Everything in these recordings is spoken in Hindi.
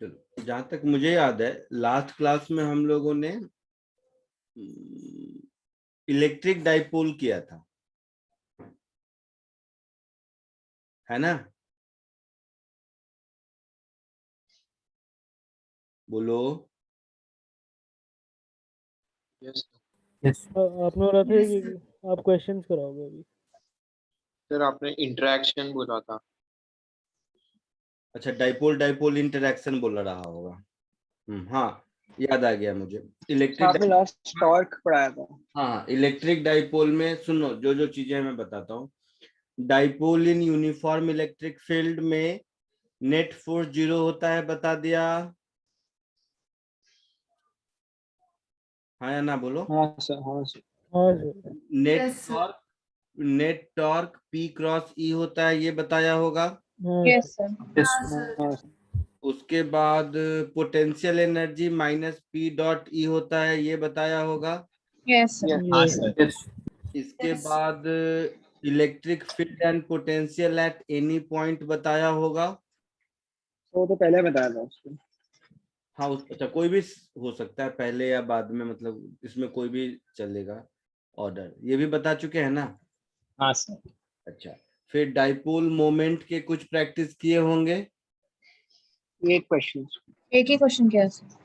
चलो, जहां तक मुझे याद है लास्ट क्लास में हम लोगों ने इलेक्ट्रिक डाइपोल किया था, है ना? बोलो। यस यस आपने बोला था कि आप क्वेश्चंस कराओगे अभी। सर, आपने इंटरेक्शन बोला था। अच्छा, डाइपोल डाइपोल इंटरेक्शन बोल रहा होगा। हाँ, याद आ गया मुझे। इलेक्ट्रिक आपने लास्ट टॉर्क पढ़ाया था। हाँ, इलेक्ट्रिक डाइपोल में सुनो, जो जो चीजें मैं बताता हूँ। Dipole in uniform electric field में नेट फोर्स 0 होता है, बता दिया। हाँ या ना बोलो। हाँ सर, हाँ सर। हाँ sir. Net torque P cross E होता है, ये बताया होगा। हाँ यस सर। सर। हाँ सर। उसके बाद potential energy -P dot E होता है, ये बताया होगा। Yes sir. हाँ यस सर। यस इसके बाद electric field and potential at any point बताया होगा। तो पहले बताया था उसको। हाँ, अच्छा, कोई भी हो सकता है, पहले या बाद में, मतलब इसमें कोई भी चलेगा ऑर्डर। ये भी बता चुके हैं ना? हाँ सर। अच्छा, फिर डाइपोल मोमेंट के कुछ प्रैक्टिस किए होंगे। एक क्वेश्चन। एक ही क्वेश्चन किया सर।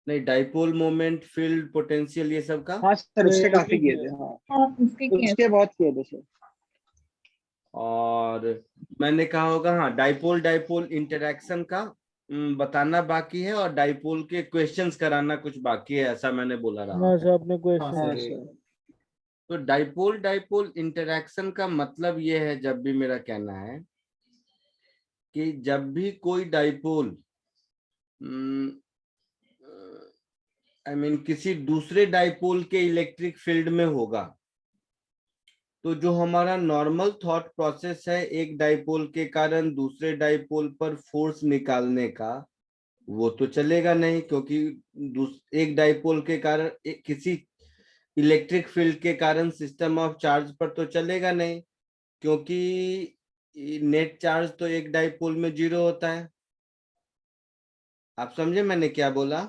नहीं, डाइपोल मोमेंट, फील्ड, पोटेंशियल, ये सब का। हाँ सर, उसके एक काफी ही किए किया। थे। हाँ, हाँ उसके किया उसके सर। बहुत किए थे सर। और मैंने कहा होगा, हाँ, डाइपोल डाइपोल इंटरेक्शन का बताना बाकी है, और डाइपोल के क्वेश्चंस कराना कुछ बाकी है, ऐसा मैंने बोला रहा हाँ हूँ। सर, आपने हाँ हाँ क्वेश्चन सर। तो डाइपोल डाइपोल इंटरेक्शन का मतलब ये है, जब भी मेरा कहना है कि जब भी कोई डाइपोल आई मीन किसी दूसरे डाइपोल के इलेक्ट्रिक फील्ड में होगा, तो जो हमारा नॉर्मल थॉट प्रोसेस है एक डाइपोल के कारण दूसरे डाइपोल पर फोर्स निकालने का, वो तो चलेगा नहीं, क्योंकि एक डाइपोल के कारण किसी इलेक्ट्रिक फील्ड के कारण सिस्टम ऑफ चार्ज पर तो चलेगा नहीं, क्योंकि नेट चार्ज तो एक डाइपोल में 0 होता है। आप समझे मैंने क्या बोला?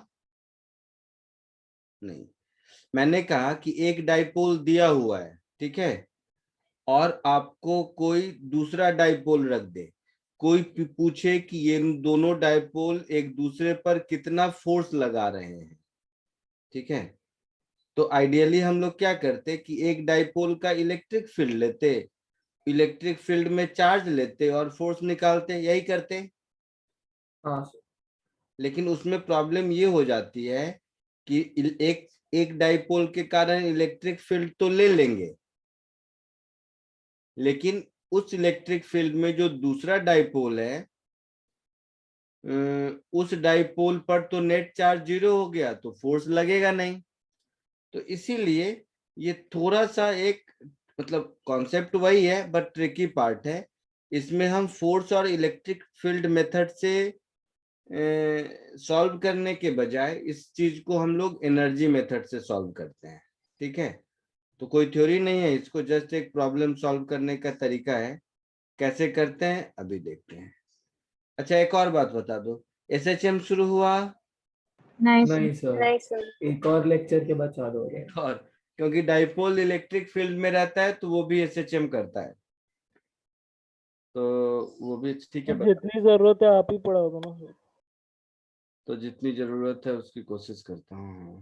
नहीं, मैंने कहा कि एक डाइपोल दिया हुआ है, ठीक है, और आपको कोई दूसरा डाइपोल रख दे, कोई पूछे कि ये दोनों डाइपोल एक दूसरे पर कितना फोर्स लगा रहे हैं, ठीक है, तो आइडियली हम लोग क्या करते कि एक डाइपोल का इलेक्ट्रिक फील्ड लेते, इलेक्ट्रिक फील्ड में चार्ज लेते और फोर्स निकालते, यही करते। हाँ सर। लेकिन उसमें प्रॉब्लम ये हो जाती है कि एक एक डाइपोल के कारण इलेक्ट्रिक फील्ड तो ले लेंगे, लेकिन उस इलेक्ट्रिक फील्ड में जो दूसरा डाइपोल है, उस डाइपोल पर तो नेट चार्ज 0 हो गया, तो फोर्स लगेगा नहीं। तो इसीलिए ये थोड़ा सा एक, मतलब कॉन्सेप्ट वही है बट ट्रिकी पार्ट है। इसमें हम फोर्स और इलेक्ट्रिक फील्ड मेथड से सॉल्व करने के बजाय इस चीज को हम लोग एनर्जी मेथड से सॉल्व करते हैं, ठीक है? तो कोई थ्योरी नहीं है इसको, जस्ट एक प्रॉब्लम सॉल्व करने का तरीका है। कैसे करते हैं अभी देखते हैं। अच्छा, एक और बात बता दो, एसएचएम शुरू हुआ? नहीं नहीं सर। सर, नहीं सर। एक और लेक्चर के बाद चालू हो गया। और क्योंकि डाइपोल इलेक्ट्रिक फील्ड में रहता है तो वो भी एसएचएम करता है, तो वो भी ठीक है, बता। जितनी जरूरत है आप ही पढ़ा दो ना सर। तो जितनी जरूरत है उसकी कोशिश करता हूँ।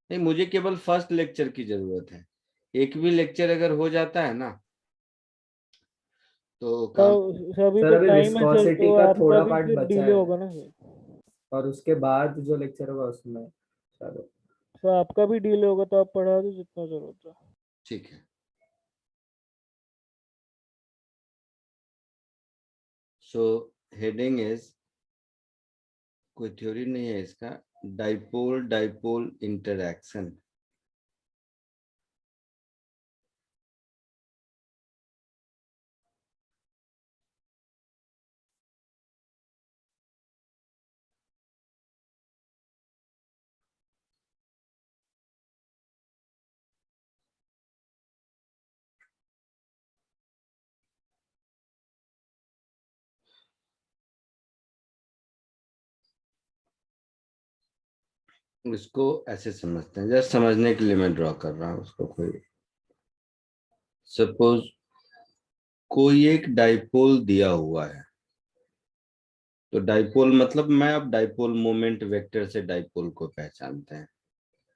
नहीं, मुझे केवल फर्स्ट लेक्चर की जरूरत है। एक भी लेक्चर अगर हो जाता है ना तो काम। तो अभी सर, तो अभी टाइम है सर, विस्कोसिटी तो का आपका थोड़ा भी पार्ट फिर बचा डिले है, होगा ना सर। और उसके बाद जो लेक्चर होगा उसमें चलो। तो आपका भी डिले होगा, तो आप पढ़ा दो जितना जरूरत है। ठीक है। सो हेडिंग इज, कोई थ्योरी नहीं है इसका, डाइपोल डाइपोल इंटरैक्शन। इसको ऐसे समझते हैं, जस्ट समझने के लिए मैं ड्रॉ कर रहा हूँ उसको। कोई सपोज कोई एक डाइपोल दिया हुआ है, तो डाइपोल मतलब मैं अब डाइपोल मोमेंट वेक्टर से डाइपोल को पहचानते हैं।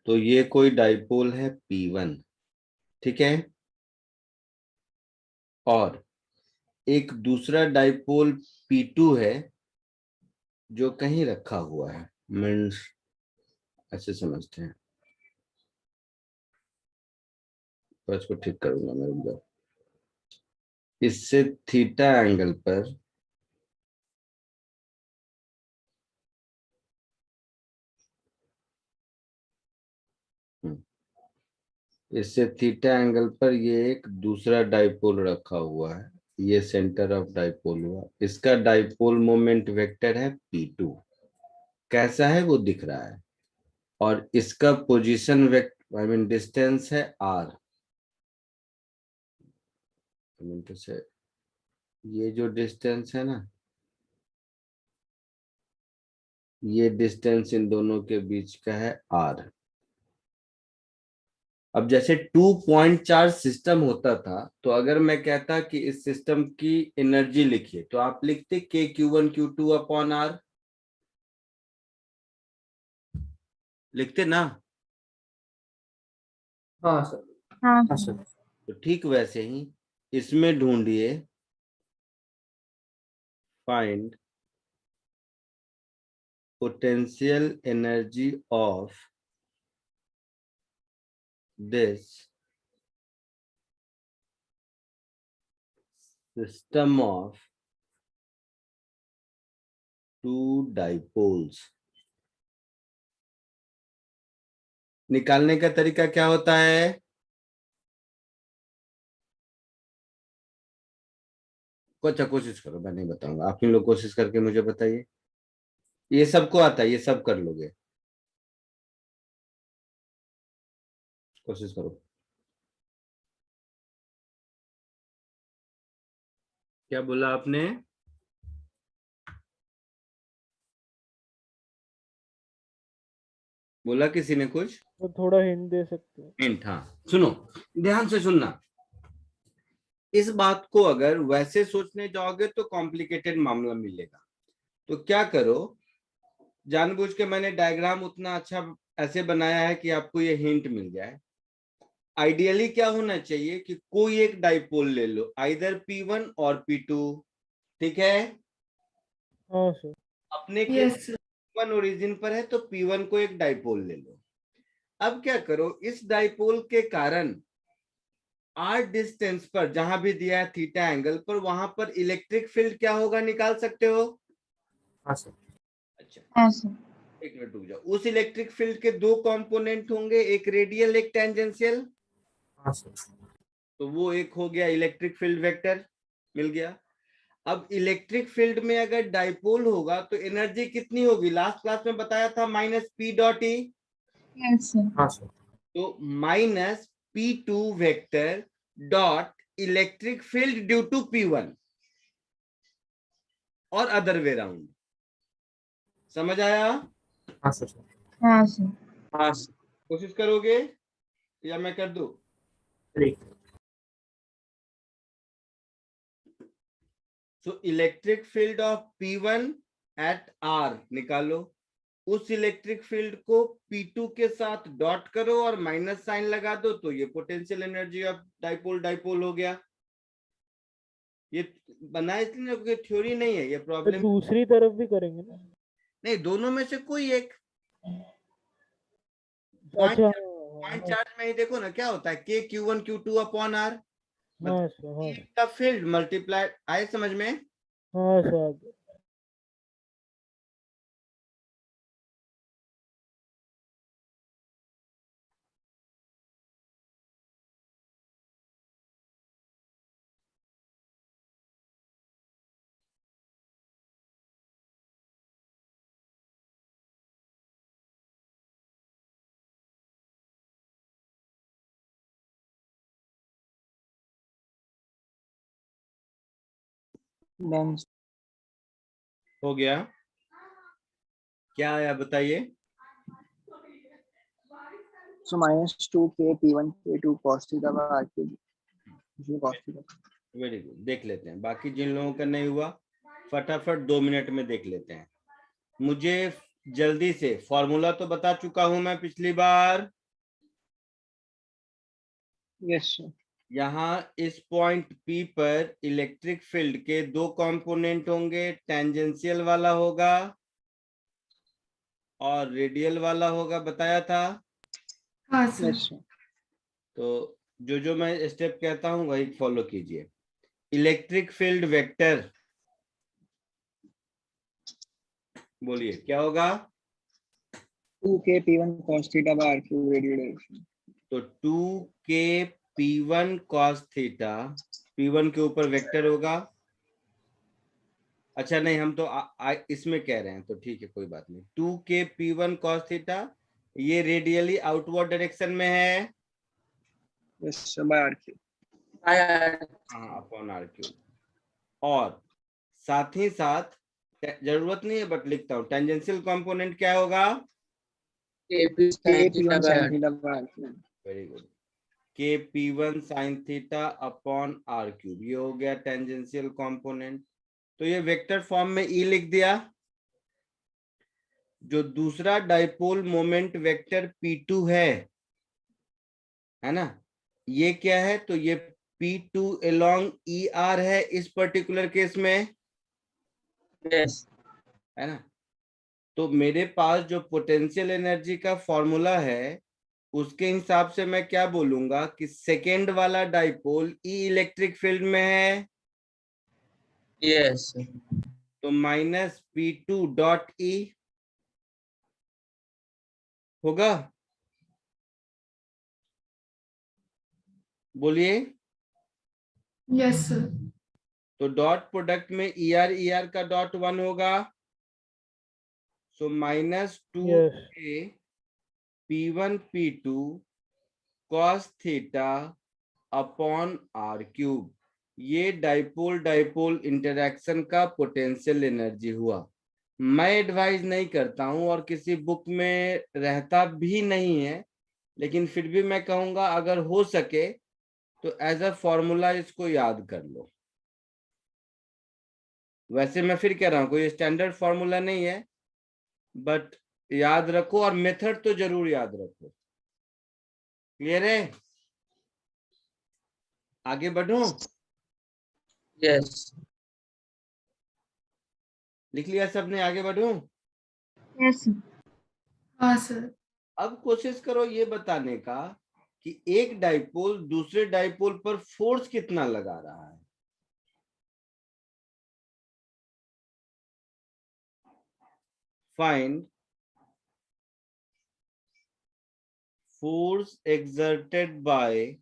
तो ये कोई डाइपोल है P1, ठीक है, और एक दूसरा डाइपोल P2 है जो कहीं रखा हुआ है, मीन्स ऐसे समझते हैं। तो इसको ठीक करूंगा मैं, रुक जाओ। इससे थीटा एंगल पर इससे थीटा एंगल पर ये एक दूसरा डाइपोल रखा हुआ है, ये सेंटर ऑफ डाइपोल हुआ, इसका डाइपोल मोमेंट वेक्टर है P2। कैसा है वो दिख रहा है, और इसका position vector I mean distance है R। आई मीन तो से ये जो डिस्टेंस है ना, ये डिस्टेंस इन दोनों के बीच का है R। अब जैसे 2 पॉइंट चार्ज सिस्टम होता था, तो अगर मैं कहता कि इस सिस्टम की एनर्जी लिखिए, तो आप लिखते K(Q1Q2)/R, लिखते ना। हाँ सर। हाँ हाँ सर। सर। तो ठीक वैसे ही इसमें ढूंढिए find potential energy of this system of two dipoles. निकालने का तरीका क्या होता है? अच्छा कोशिश करो, मैं नहीं बताऊंगा, आप ही लोग कोशिश करके मुझे बताइए। ये सबको आता है, ये सब कर लोगे, कोशिश करो। क्या बोला आपने? बोला किसी ने कुछ? तो थोड़ा हिंट दे सकते हैं? हिंट, हाँ सुनो, ध्यान से सुनना। इस बात को अगर वैसे सोचने जाओगे तो कॉम्प्लिकेटेड मामला मिलेगा। तो क्या करो, जानबूझ के मैंने डायग्राम उतना अच्छा ऐसे बनाया है कि आपको ये हिंट मिल जाए। आइडियली क्या होना चाहिए कि कोई एक डाइपोल ले लो, आइदर P1 और P2, ठीक है। हाँ सर। अपने केस P1 ओरिजिन पर है तो P1 को एक डाइपोल ले लो। अब क्या करो, इस डाइपोल के कारण R डिस्टेंस पर जहां भी दिया है थीटा एंगल पर, वहां पर इलेक्ट्रिक फील्ड क्या होगा, निकाल सकते हो? हाँ सर। अच्छा हाँ सर। एक मिनट रुक जाओ। उस इलेक्ट्रिक फील्ड के दो कंपोनेंट होंगे, एक रेडियल एक टेंजेंशियल। हाँ सर। तो वो एक हो गया इलेक्ट्रिक फील्ड वेक्टर, मिल गया। अब इलेक्ट्रिक फील्ड में अगर डाइपोल होगा तो एनर्जी कितनी होगी, लास्ट क्लास में बताया था -P.E। Yes sir. हाँ सर। तो -P2 vector dot electric field due to P1 और अदर वे राउंड। समझ आया? हाँ सर। हाँ सर। हाँ सर। कोशिश करोगे या मैं कर दूं? ठीक। So electric field of P1 at R निकालो, उस इलेक्ट्रिक फील्ड को P2 के साथ डॉट करो और माइनस साइन लगा दो, तो ये potential energy of dipole dipole हो गया। ये बना इसलिए ना क्योंकि थ्योरी नहीं है, ये तो प्रॉब्लम। दूसरी तरफ भी करेंगे ना? नहीं, दोनों में से कोई एक। अच्छा पॉइंट चार्ज में ही देखो ना क्या होता है, K(Q1Q2)/R, हाँ मतलब सर। हाँ का फील्ड मल्टीप्लाई। आए समझ में? हाँ सर। डन। हो गया? क्या आया बताइए? So minus 2k P1 K2 cos theta by r cube. इसमें cos theta. वेरी गुड, देख लेते हैं। बाकी जिन लोगों का नहीं हुआ फटाफट 2 मिनट में देख लेते हैं। मुझे जल्दी से फॉर्मूला तो बता चुका हूं मैं पिछली बार। Yes sir. यहाँ इस पॉइंट P पर इलेक्ट्रिक फील्ड के 2 कंपोनेंट होंगे, टेंजेंशियल वाला होगा और रेडियल वाला होगा, बताया था। हाँ सर। Yes sir. तो जो मैं स्टेप कहता हूं वही फॉलो कीजिए। इलेक्ट्रिक फील्ड वेक्टर, बोलिए क्या होगा? 2k P1 cos theta by r cube radial direction. तो 2k P1 cos theta, P1 के ऊपर वेक्टर होगा। अच्छा नहीं, हम तो इसमें कह रहे हैं, तो ठीक है कोई बात नहीं। 2k P1 cos थीटा ये रेडियली आउटवर्ड डायरेक्शन में है। Yes sir, by r cube. हाँ, अपॉन आर क्यूब। और साथ ही साथ जरूरत नहीं है बट लिखता हूँ, टेंजेंशियल कंपोनेंट क्या होगा? K P1 sin theta by r cube. Very good, के P1 sin theta upon r cube, ये हो गया टेंजेंशियल कंपोनेंट। तो ये वेक्टर फॉर्म में E लिख दिया। जो दूसरा डाइपोल मोमेंट वेक्टर P2 है ना, ये क्या है? तो ये P2 along ER है इस पर्टिकुलर केस में, Yes. है ना। तो मेरे पास जो पोटेंशियल एनर्जी का फॉर्मूला है उसके हिसाब से मैं क्या बोलूंगा कि सेकेंड वाला डाइपोल ई इलेक्ट्रिक फील्ड में है। Yes. तो माइनस P2 डॉट E होगा, बोलिए। Yes sir. तो डॉट प्रोडक्ट में ER का डॉट 1 होगा। So minus 2k P1 P2 cos theta upon r cube, ये डाइपोल डाइपोल इंटरैक्शन का पोटेंशियल एनर्जी हुआ। मैं एडवाइज नहीं करता हूं और किसी बुक में रहता भी नहीं है, लेकिन फिर भी मैं कहूंगा अगर हो सके तो एज अ फॉर्मूला इसको याद कर लो। वैसे मैं फिर कह रहा हूं कोई स्टैंडर्ड फॉर्मूला नहीं है, बट याद रखो और मेथड तो जरूर याद रखो। क्लियर है? आगे बढ़ूं? Yes. लिख लिया सबने? आगे बढ़ूं? Yes sir. हाँ सर। अब कोशिश करो ये बताने का कि एक डाइपोल दूसरे डाइपोल पर फोर्स कितना लगा रहा है। फाइंड फोर्स exerted by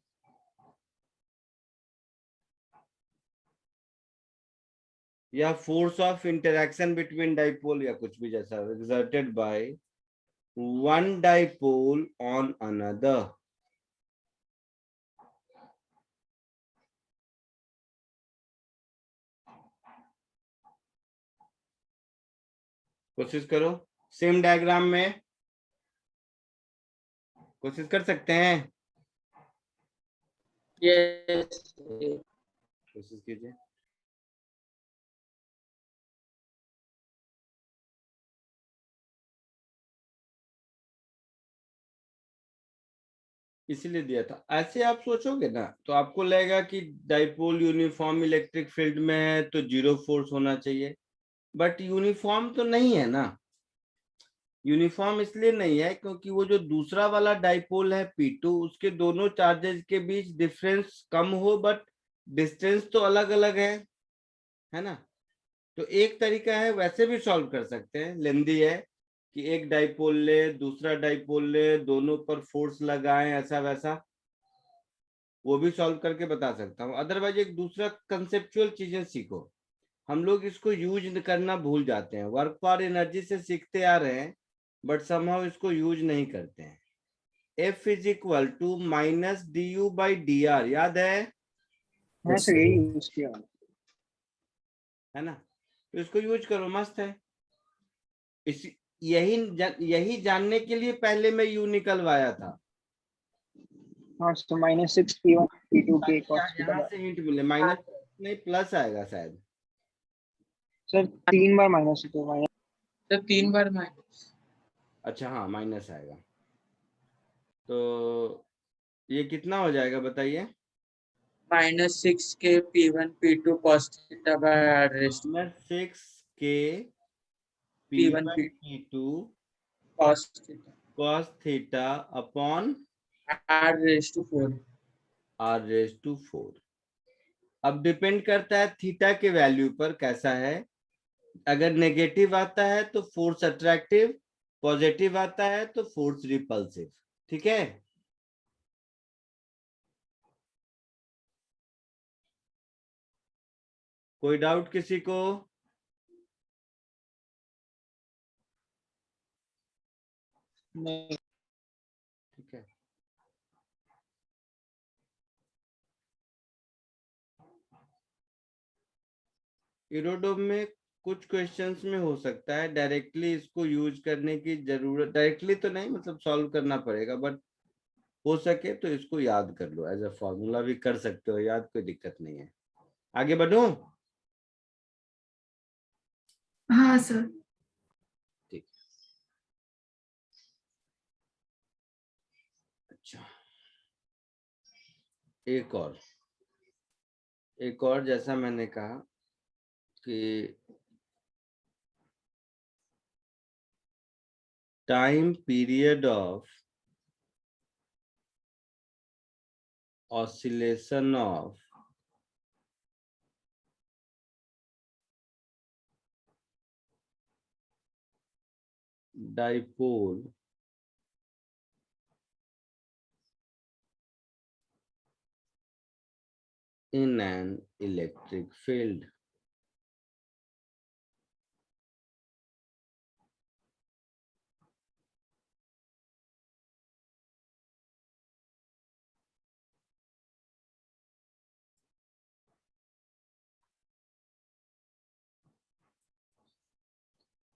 या force of interaction between dipole या कुछ भी जैसा, exerted by one dipole on another। कोशिश करो सेम डायग्राम में, कोशिश कर सकते हैं? Yes. कोशिश कीजिए। इसीलिए दिया था। ऐसे आप सोचोगे ना तो आपको लगेगा कि डाइपोल यूनिफॉर्म इलेक्ट्रिक फील्ड में है तो जीरो फोर्स होना चाहिए, बट यूनिफॉर्म तो नहीं है ना। यूनिफॉर्म इसलिए नहीं है क्योंकि वो जो दूसरा वाला डाइपोल है P2, उसके दोनों चार्जेस के बीच डिफरेंस कम हो बट डिस्टेंस तो अलग अलग है ना। तो एक तरीका है, वैसे भी सॉल्व कर सकते हैं, लेंदी है, कि एक डाइपोल ले दूसरा डाइपोल ले, दोनों पर फोर्स लगाएं, ऐसा वैसा, वो भी सॉल्व करके बता सकता हूँ। अदरवाइज एक दूसरा कंसेप्चुअल चीजें सीखो। हम लोग इसको यूज करना भूल जाते हैं, वर्क फॉर एनर्जी से सीखते आ रहे हैं बट समहाउ इसको यूज नहीं करते हैं। F is equal to minus du/dr, याद है? हाँ सर, यही यूज किया है ना। तो इसको यूज करो, मस्त है। इस यही जानने के लिए पहले मैं यू निकलवाया था हाँ सर -6 P1 P2 के cos थीटा यहाँ से हिंट मिले, माइनस नहीं प्लस आएगा शायद। सर 3 बार माइनस है तो माइनस सर 3 बार माइनस। अच्छा हाँ माइनस आएगा, तो ये कितना हो जाएगा बताइए? -6 के P1 P2 cos theta by r raised -6 के P1 P1 P2 cos theta cos theta upon r raised to 4। r⁴। अब डिपेंड करता है थीटा के वैल्यू पर कैसा है। अगर नेगेटिव आता है तो फोर्स अट्रैक्टिव, पॉजिटिव आता है तो फोर्स रिपल्सिव। ठीक है, कोई डाउट किसी को? नहीं। ठीक है, एरोड्रोम में कुछ क्वेश्चंस में हो सकता है डायरेक्टली इसको यूज करने की जरूरत, डायरेक्टली तो नहीं मतलब सॉल्व करना पड़ेगा, बट हो सके तो इसको याद कर लो, एज अ फॉर्मूला भी कर सकते हो याद, कोई दिक्कत नहीं है। आगे बढ़ो। हाँ सर। ठीक, अच्छा एक और जैसा मैंने कहा कि time period of oscillation of dipole in an electric field.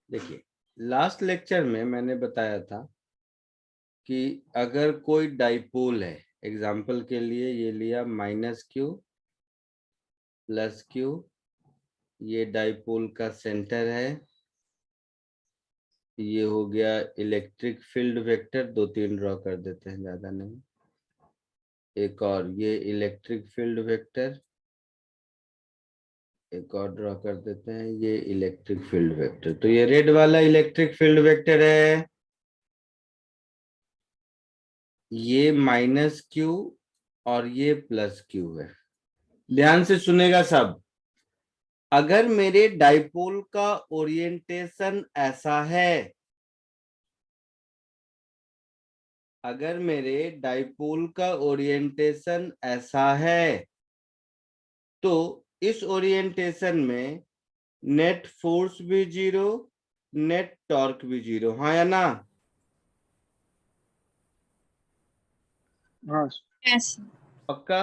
देखिए लास्ट लेक्चर में मैंने बताया था कि अगर कोई डाइपोल है, एग्जाम्पल के लिए ये लिया -q +q, ये डाइपोल का सेंटर है, ये हो गया इलेक्ट्रिक फील्ड वेक्टर, 2-3 ड्रॉ कर देते हैं, ज्यादा नहीं, एक और ये इलेक्ट्रिक फील्ड वेक्टर, एक और ड्रॉ कर देते हैं, ये इलेक्ट्रिक फील्ड वेक्टर। तो ये रेड वाला इलेक्ट्रिक फील्ड वेक्टर है, ये -q और ये +q है। ध्यान से सुनेगा सब। अगर मेरे डाइपोल का ओरिएंटेशन ऐसा है, अगर मेरे डाइपोल का ओरिएंटेशन ऐसा है, तो इस ओरिएंटेशन में नेट फोर्स भी 0, नेट टॉर्क भी 0, हाँ या ना? हाँ यस। पक्का?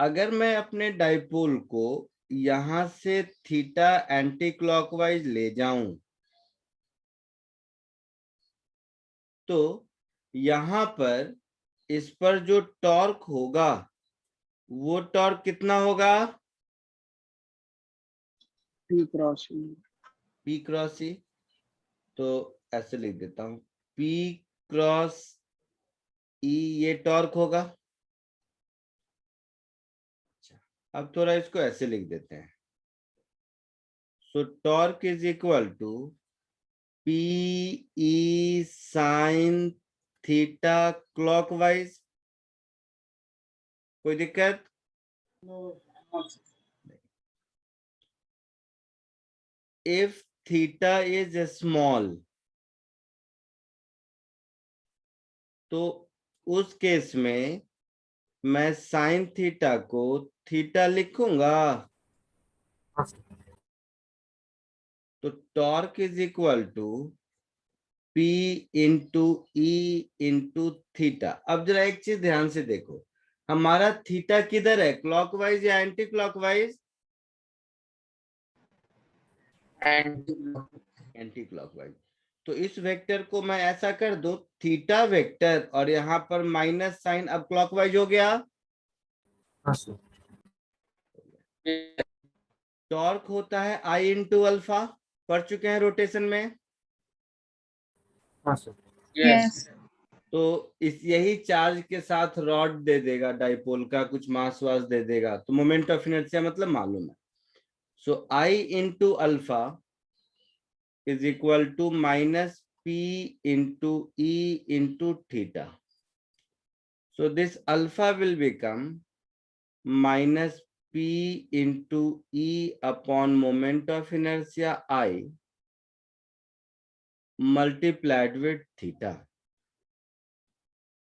अगर मैं अपने डाइपोल को यहां से थीटा एंटी क्लॉकवाइज ले जाऊं, तो यहां पर इस पर जो टॉर्क होगा वो टॉर्क कितना होगा? P cross E। तो ऐसे लिख देता हूं, P क्रॉस E ये टॉर्क होगा। अच्छा, अब थोड़ा इसको ऐसे लिख देते हैं, so torque is equal to PE sine theta clockwise. कोई दिक्कत? If theta is small, तो उस केस में मैं साइन थीटा को थीटा लिखूंगा, तो torque is equal to P into E into theta. अब जरा एक चीज ध्यान से देखो, हमारा थीटा किधर है, क्लॉकवाइज या एंटी क्लॉकवाइज? Anti clockwise. तो इस वेक्टर को मैं ऐसा कर दूं, थीटा वेक्टर और यहाँ पर माइनस साइन अब क्लॉकवाइज हो गया। हाँ सर। टॉर्क होता है आई इंटू अल्फा, पढ़ चुके हैं रोटेशन में। हाँ सर। यस तो इस यही चार्ज के साथ रॉड दे देगा, डाइपोल का कुछ मास वास दे देगा, तो मोमेंट ऑफ इनर्शिया मतलब मालूम है। So I into alpha is equal to minus P into E into theta. So this alpha will become minus P into E upon moment of inertia I multiplied with theta।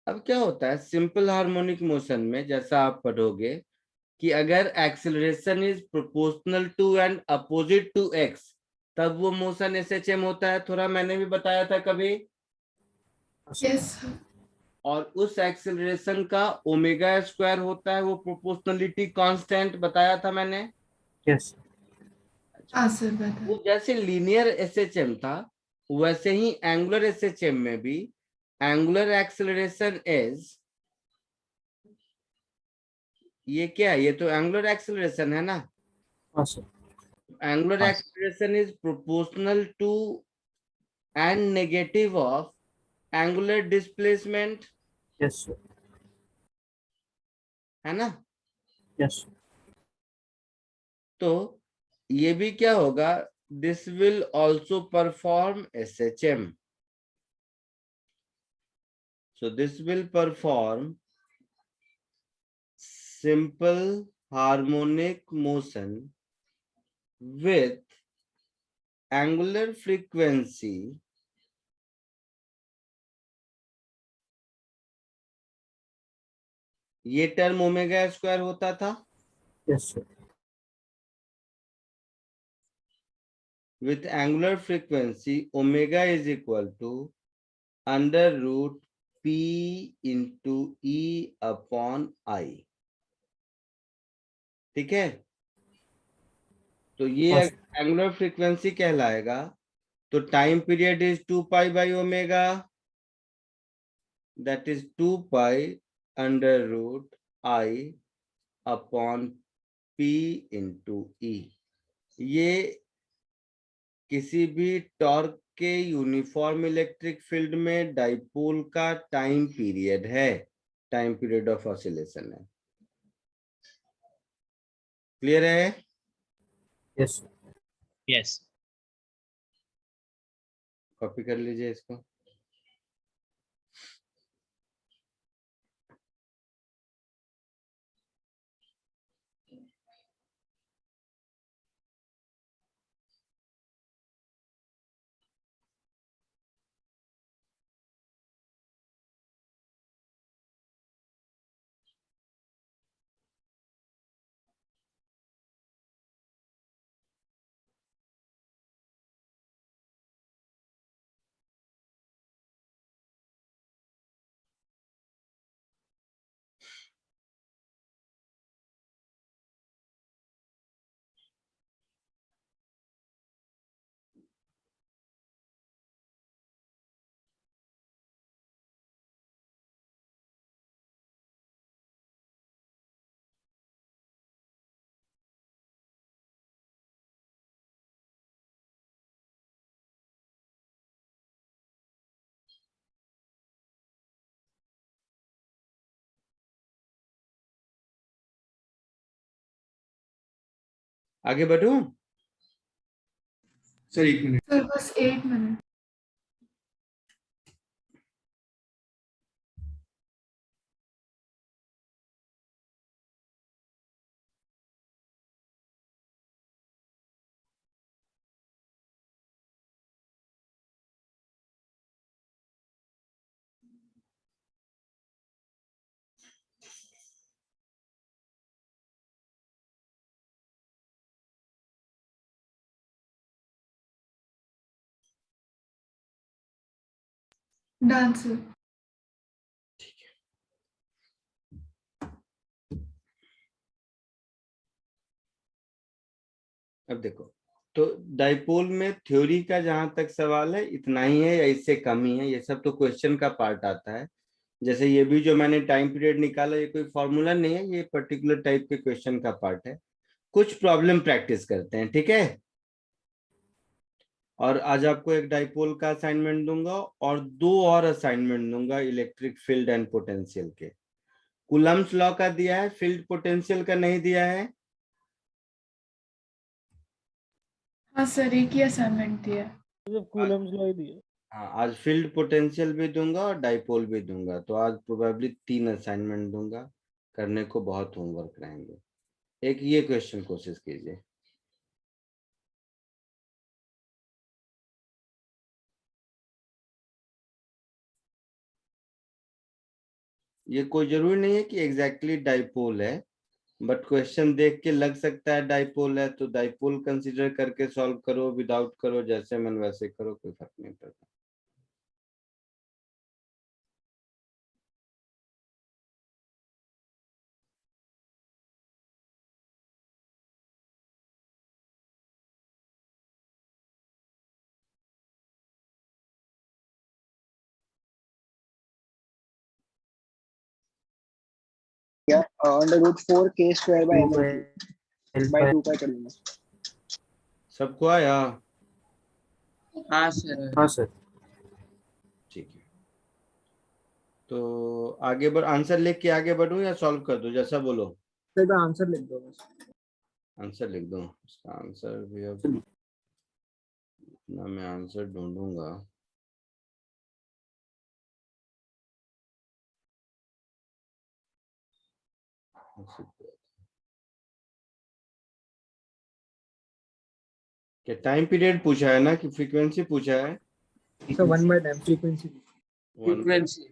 अब क्या होता है सिंपल हार्मोनिक मोशन में, जैसा आप पढ़ोगे कि अगर acceleration is proportional to and opposite to x, तब वो मोशन एसएचएम होता है, थोड़ा मैंने भी बताया था कभी। Yes sir. और उस एक्सेलरेशन का ओमेगा स्क्वायर होता है, वो प्रोपोर्शनलिटी कांस्टेंट बताया था मैंने। यस। हाँ सर बता। वो जैसे लीनियर एसएचएम था, वैसे ही एंगुलर एसएचएम में भी एंगुलर एक्सेलरेशन इज, ये क्या है, ये तो एंगुलर एक्सेलरेशन है ना। हाँ सर। एंगुलर हाँ। Acceleration is proportional to and negative of angular displacement, yes sir. है ना। यस। तो ये भी क्या होगा, this will also perform SHM. So this will perform simple harmonic motion with angular frequency ये टर्म ओमेगा स्क्वायर होता था, yes sir. with angular frequency omega is equal to under root p into e upon I। ठीक है, तो ये हाँ सर। एंगुलर फ्रीक्वेंसी कहलाएगा। तो time period is 2 pi by omega, that is 2 pi under root I upon P into E। ये किसी भी टॉर्क के यूनिफॉर्म इलेक्ट्रिक फील्ड में डाइपोल का टाइम पीरियड है, टाइम पीरियड ऑफ ऑसिलेशन है। क्लियर है? Yes sir. यस कॉपी कर लीजिए इसको। आगे बढ़ूं? Sir 1 minute. सर बस 8 मिनट। Done sir. अब देखो, तो डाइपोल में थ्योरी का जहां तक सवाल है इतना ही है या इससे कम ही है, ये सब तो क्वेश्चन का पार्ट आता है। जैसे ये भी जो मैंने टाइम पीरियड निकाला ये कोई फॉर्मूला नहीं है, ये पर्टिकुलर टाइप के क्वेश्चन का पार्ट है। कुछ प्रॉब्लम प्रैक्टिस करते हैं, ठीक है। और आज आपको एक डाइपोल का असाइनमेंट दूंगा और 2 और असाइनमेंट दूंगा इलेक्ट्रिक फील्ड एंड पोटेंशियल के। कूलम्स लॉ का दिया है, फील्ड पोटेंशियल का नहीं दिया है। हाँ सर, एक ही असाइनमेंट दिया है। सिर्फ कूलम्स लॉ ही दिया। हाँ, आज फील्ड पोटेंशियल भी दूंगा और डाइपोल भी दूंगा, तो आज प्रोबेबली 3 असाइनमेंट दूंगा। करने को बहुत होमवर्क रहेंगे। एक ये क्वेश्चन कोशिश कीजिए। ये कोई जरूरी नहीं है कि एग्जैक्टली डाइपोल है, बट क्वेश्चन देख के लग सकता है डाइपोल है, तो डाइपोल कंसीडर करके सॉल्व करो, विदाउट करो, जैसे मन वैसे करो, कोई फर्क नहीं पड़ता। √4k² by ml by 2 का कर लूंगा। सबको आया? हाँ सर। हाँ सर। ठीक है, तो आगे बढ़, आंसर लिख के आगे बढ़ूं या सॉल्व कर दूं, जैसा बोलो। सर आंसर लिख दो बस। आंसर लिख दूं? इसका आंसर भी अब ना मैं आंसर ढूंढूंगा। क्या टाइम पीरियड पूछा है ना कि फ्रीक्वेंसी पूछा है? Sir 1 by time frequency frequency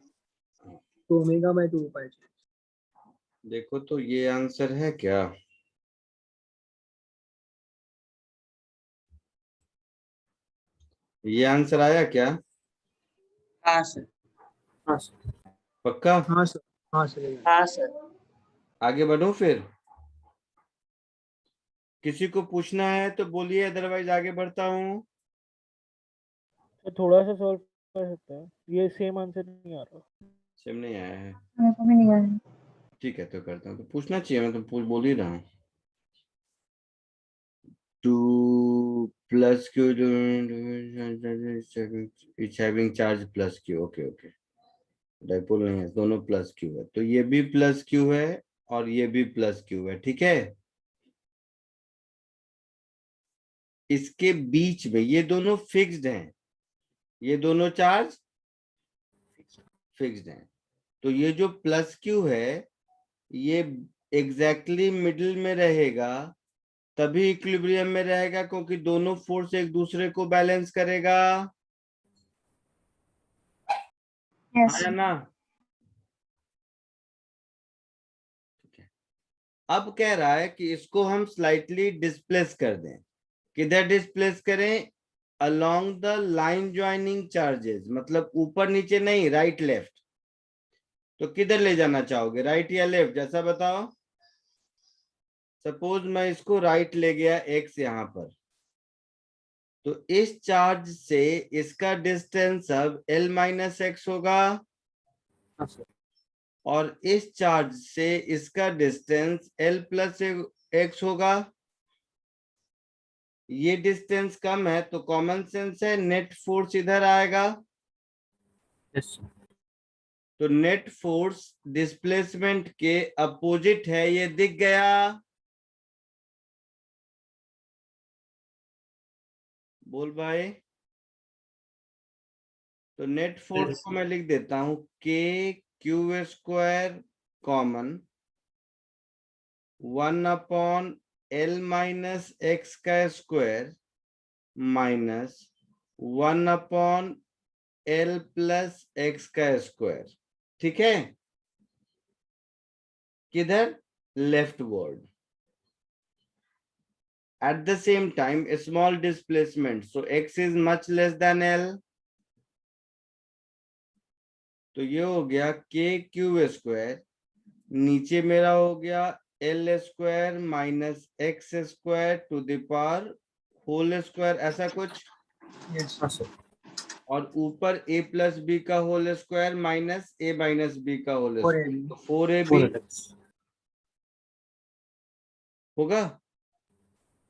तो ओमेगा by 2 पाई। देखो तो ये आंसर है क्या? ये आंसर आया क्या? हाँ सर। हाँ सर। पक्का? हाँ सर। हाँ सर। हाँ सर। आगे बढ़ूं फिर? किसी को पूछना है तो बोलिए, अदरवाइज आगे बढ़ता हूँ। तो थोड़ा सा सॉल्व कर सकते हैं, ये सेम आंसर नहीं आ रहा। सेम नहीं आया है? मेरे को भी नहीं आया। ठीक है, तो करता हूँ। तो पूछना चाहिए, मैं तो बोल ही रहा हूँ। 2 plus q it's having charge plus q। Okay okay, dipole नहीं है, दोनों प्लस क्यू है, तो ये भी प्लस क्यू है और ये भी प्लस क्यू है, ठीक है। इसके बीच में ये दोनों फिक्स्ड हैं, ये दोनों चार्ज फिक्स्ड हैं, तो ये जो प्लस क्यू है ये एग्जैक्टली मिडिल में रहेगा, तभी इक्विलिब्रियम में रहेगा, क्योंकि दोनों फोर्स एक दूसरे को बैलेंस करेगा। यस है ना? अब कह रहा है कि इसको हम स्लाइटली डिस्प्लेस कर दें। किधर डिस्प्लेस करें? Along the line joining charges, मतलब ऊपर नीचे नहीं, राइट लेफ्ट। तो किधर ले जाना चाहोगे, राइट या लेफ्ट, जैसा बताओ। सपोज मैं इसको राइट ले गया एक्स यहां पर, तो इस चार्ज से इसका डिस्टेंस अब L - x होगा, हाँ सर। और इस चार्ज से इसका डिस्टेंस L + x होगा। ये डिस्टेंस कम है तो कॉमन सेंस है, नेट फोर्स इधर आएगा। Yes sir. तो नेट फोर्स डिस्प्लेसमेंट के अपोजिट है, ये दिख गया। बोल भाई। तो नेट फोर्स को मैं लिख देता हूं KQ² कॉमन 1/L - x का स्क्वायर माइनस 1/L + x का स्क्वायर, ठीक है। किधर? Left word. At the same time, a small displacement, so x is much less than L। तो ये हो गया KQ², नीचे मेरा हो गया L² - x² to the power whole square ऐसा कुछ, Yes. हाँ सर। और ऊपर a प्लस बी का whole square minus a minus B का होल 4ab. स्क्वायर, तो 4ab 4x। होगा।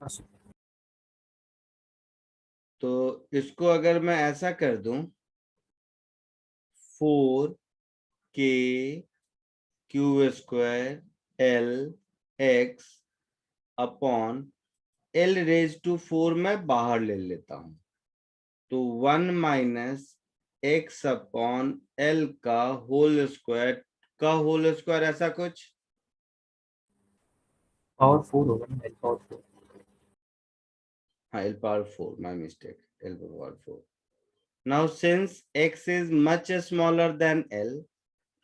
हाँ सर। तो इसको अगर मैं ऐसा कर दूं, 4k Q square l x upon l raise to 4 मैं बाहर ले लेता हूं, तो 1 माइनस x अपॉन l का होल स्क्वायर ऐसा कुछ। पावर 4 होगा ना, L पावर 4। हाँ, l power 4, my mistake, l power 4. Now since x is much smaller than l,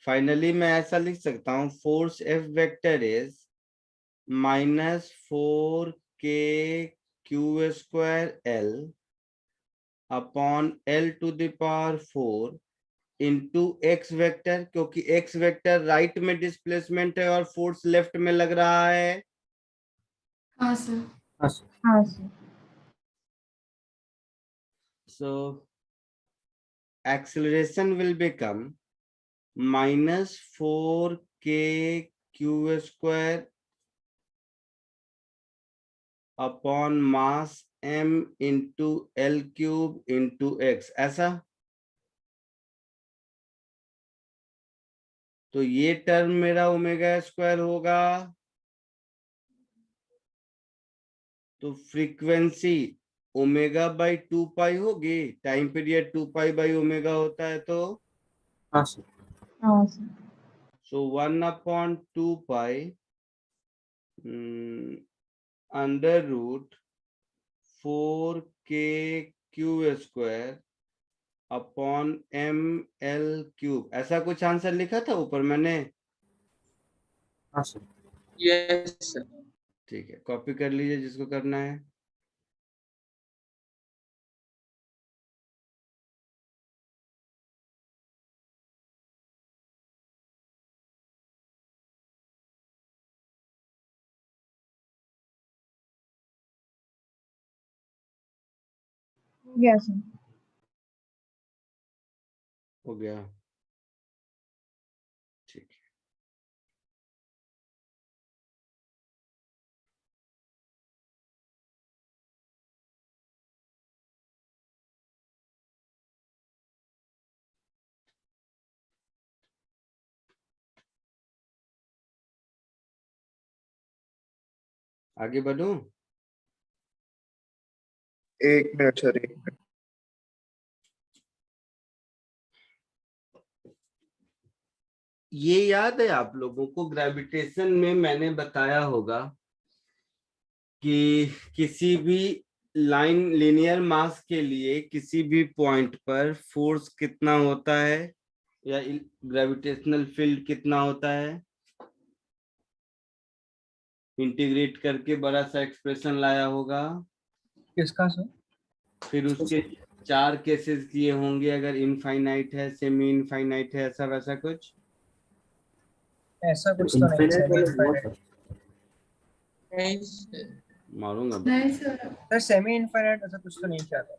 finally मैं ऐसा लिख सकता हूँ, force F vector is minus 4k q square l upon l to the power 4 into x vector, क्योंकि x वेक्टर राइट में डिस्प्लेसमेंट है और फोर्स लेफ्ट में लग रहा है। हाँ सर। हाँ सर। हाँ sir. So acceleration will become minus 4k q square upon mass m into l cube into x, ऐसा। तो ये टर्म मेरा ओमेगा स्क्वायर होगा, तो फ्रीक्वेंसी ओमेगा बाई 2 पाई होगी, time period 2 pi by omega होता है, तो हाँ सर। हाँ sir. So 1/2 pi under root 4k Q square upon M L cube, ऐसा कुछ आंसर लिखा था ऊपर मैंने। हाँ सर। yes sir. ठीक है, कॉपी कर लीजिए जिसको करना है। Yes sir. हो गया, ठीक है। आगे बढ़ूं? 1 मिनट सर, 1 मिनट। ये याद है आप लोगों को, ग्रेविटेशन में मैंने बताया होगा कि किसी भी लाइन लीनियर मास के लिए किसी भी पॉइंट पर फोर्स कितना होता है, या ग्रेविटेशनल फील्ड कितना होता है, इंटीग्रेट करके बड़ा सा एक्सप्रेशन लाया होगा। किसका सर? फिर उसके 4 केसेस किए होंगे, अगर इनफाइनाइट है, सेमी इनफाइनाइट है, ऐसा वैसा कुछ। ऐसा कुछ तो नहीं, इनफिनिट सेमी वाला हुआ इनफाइनाइट। सर। नहीं sir. मारूंगा नहीं सर। सर सेमी इनफाइनाइट ऐसा कुछ तो नहीं किया था।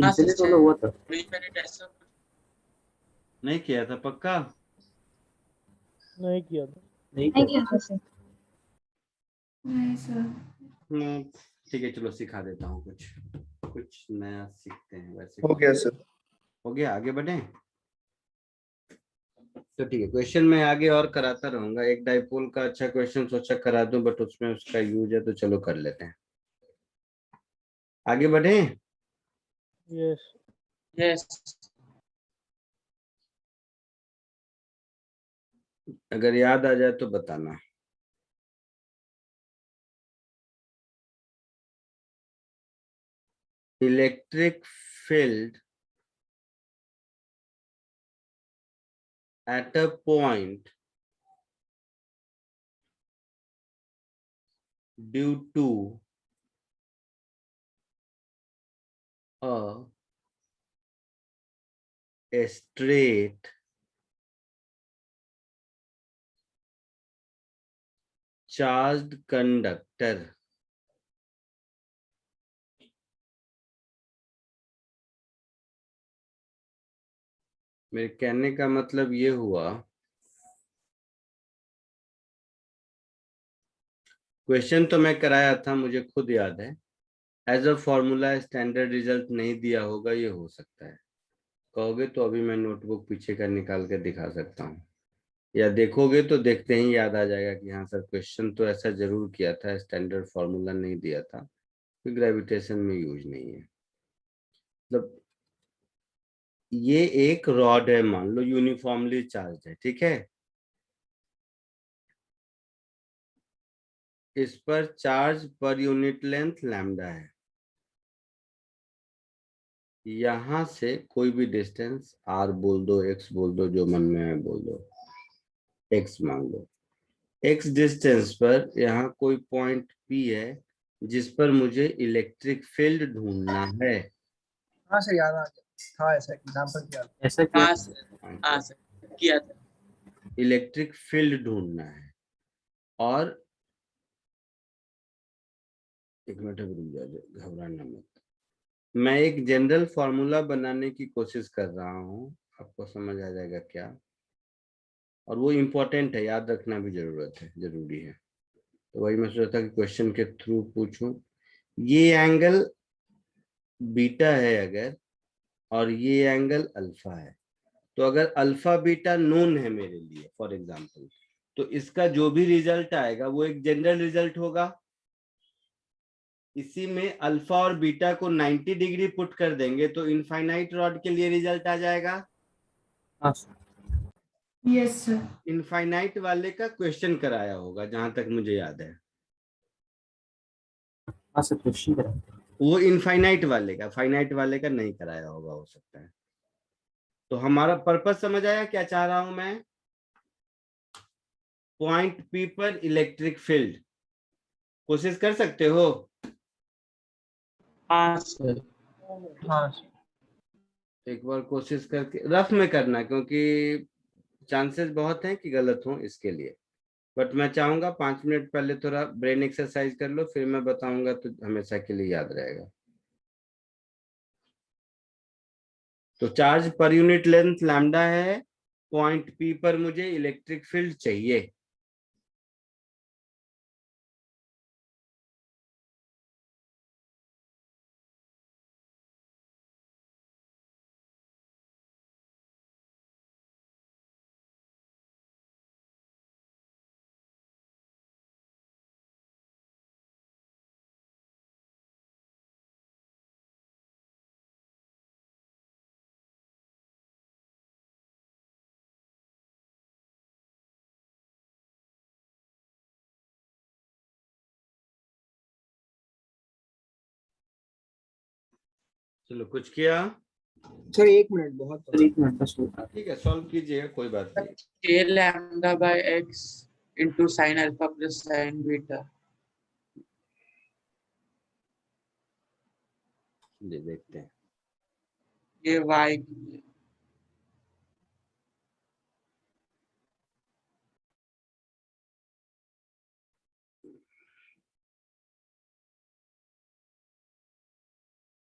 हाँ सर, इनफिनिट वाला हुआ था। 3 मिनट ऐसा कुछ नहीं किया था पक्का। नहीं किया था। नहीं नहीं किया किया था सर। नहीं सर। ठीक है, चलो सिखा देता हूँ, कुछ कुछ नया सीखते हैं वैसे। हो गया सर। हो गया, आगे बढ़े। तो ठीक है, क्वेश्चन मैं आगे और कराता रहूंगा। एक डाइपोल का अच्छा क्वेश्चन सोचा करा दूं, बट उसमें उसका यूज है, तो चलो कर लेते हैं। आगे बढ़े। यस। yes. अगर याद आ जाए तो बताना। Electric field at a point due to a straight charged conductor मेरे कहने का मतलब ये हुआ, क्वेश्चन तो मैं कराया था, मुझे खुद याद है। As a formula standard result नहीं दिया होगा, ये हो सकता है। कहोगे तो अभी मैं नोटबुक पीछे का निकाल के दिखा सकता हूँ, या देखोगे तो देखते ही याद आ जाएगा कि हाँ सर क्वेश्चन तो ऐसा जरूर किया था, स्टैंडर्ड फॉर्मूला नहीं दिया था, तो ग्रेविटेशन में यूज नहीं है। मतलब ये एक रॉड है, मान लो यूनिफॉर्मली चार्ज है, ठीक है। इस पर charge per unit length lambda है। यहां से कोई भी डिस्टेंस r बोल दो, x बोल दो, जो मन में है बोल दो, x मान लो। x डिस्टेंस पर यहाँ कोई पॉइंट P है जिस पर मुझे इलेक्ट्रिक फील्ड ढूंढना है। हाँ सर, याद आ गया था, ऐसा एग्जांपल किया था। ऐसा किया हाँ था। सर, हाँ सर, किया था। इलेक्ट्रिक फील्ड ढूंढना है। और एक मिनट रुक जाओ, घबराना मत। मैं एक जनरल फॉर्मूला बनाने की कोशिश कर रहा हूँ, आपको समझ आ जाएगा क्या। और वो इम्पोर्टेंट है, याद रखना भी जरूरी है। तो वही मैं सोचा कि क्वेश्चन के थ्रू पूछूं। ये एंगल बीटा है अगर, और ये एंगल अल्फा है, तो अगर अल्फा बीटा नोन है मेरे लिए फॉर एग्जांपल, तो इसका जो भी रिजल्ट आएगा वो एक जनरल रिजल्ट होगा। इसी में अल्फा और बीटा को 90 डिग्री पुट कर देंगे तो इनफाइनाइट रॉड के लिए रिजल्ट आ जाएगा। हाँ सर। Yes sir. इनफाइनाइट वाले का क्वेश्चन कराया होगा जहां तक मुझे याद है। हाँ सर, क्वेश्चन करा। वो इनफाइनाइट वाले का, फाइनाइट वाले का नहीं कराया होगा, हो सकता है। तो हमारा पर्पस समझ आया क्या चाह रहा हूं मैं। पॉइंट पी पर इलेक्ट्रिक फील्ड, कोशिश कर सकते हो। हाँ सर। हाँ सर। एक बार कोशिश करके रफ में करना, क्योंकि चांसेस बहुत हैं कि गलत हो इसके लिए। बट मैं चाहूंगा 5 मिनट पहले थोड़ा ब्रेन एक्सरसाइज कर लो, फिर मैं बताऊंगा तो हमेशा के लिए याद रहेगा। तो charge per unit length lambda है, पॉइंट पी पर मुझे इलेक्ट्रिक फील्ड चाहिए। चलो कुछ किया। सर 1 मिनट बहुत सर 1 मिनट का स्टोर। ठीक है, सॉल्व कीजिएगा, कोई बात नहीं। k lambda by x into sin alpha plus sin beta। देखते हैं। ये y के लिए।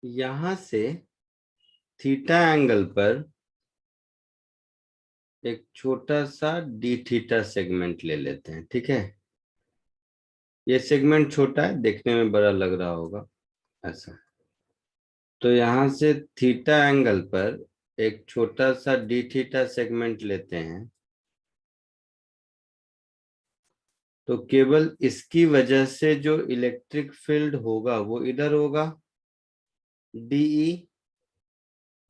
यहां से थीटा एंगल पर एक छोटा सा डी थीटा सेगमेंट ले लेते हैं, ठीक है। ये सेगमेंट छोटा है, देखने में बड़ा लग रहा होगा ऐसा। तो यहां से थीटा एंगल पर एक छोटा सा डी थीटा सेगमेंट लेते हैं, तो केवल इसकी वजह से जो इलेक्ट्रिक फील्ड होगा वो इधर होगा, डीई,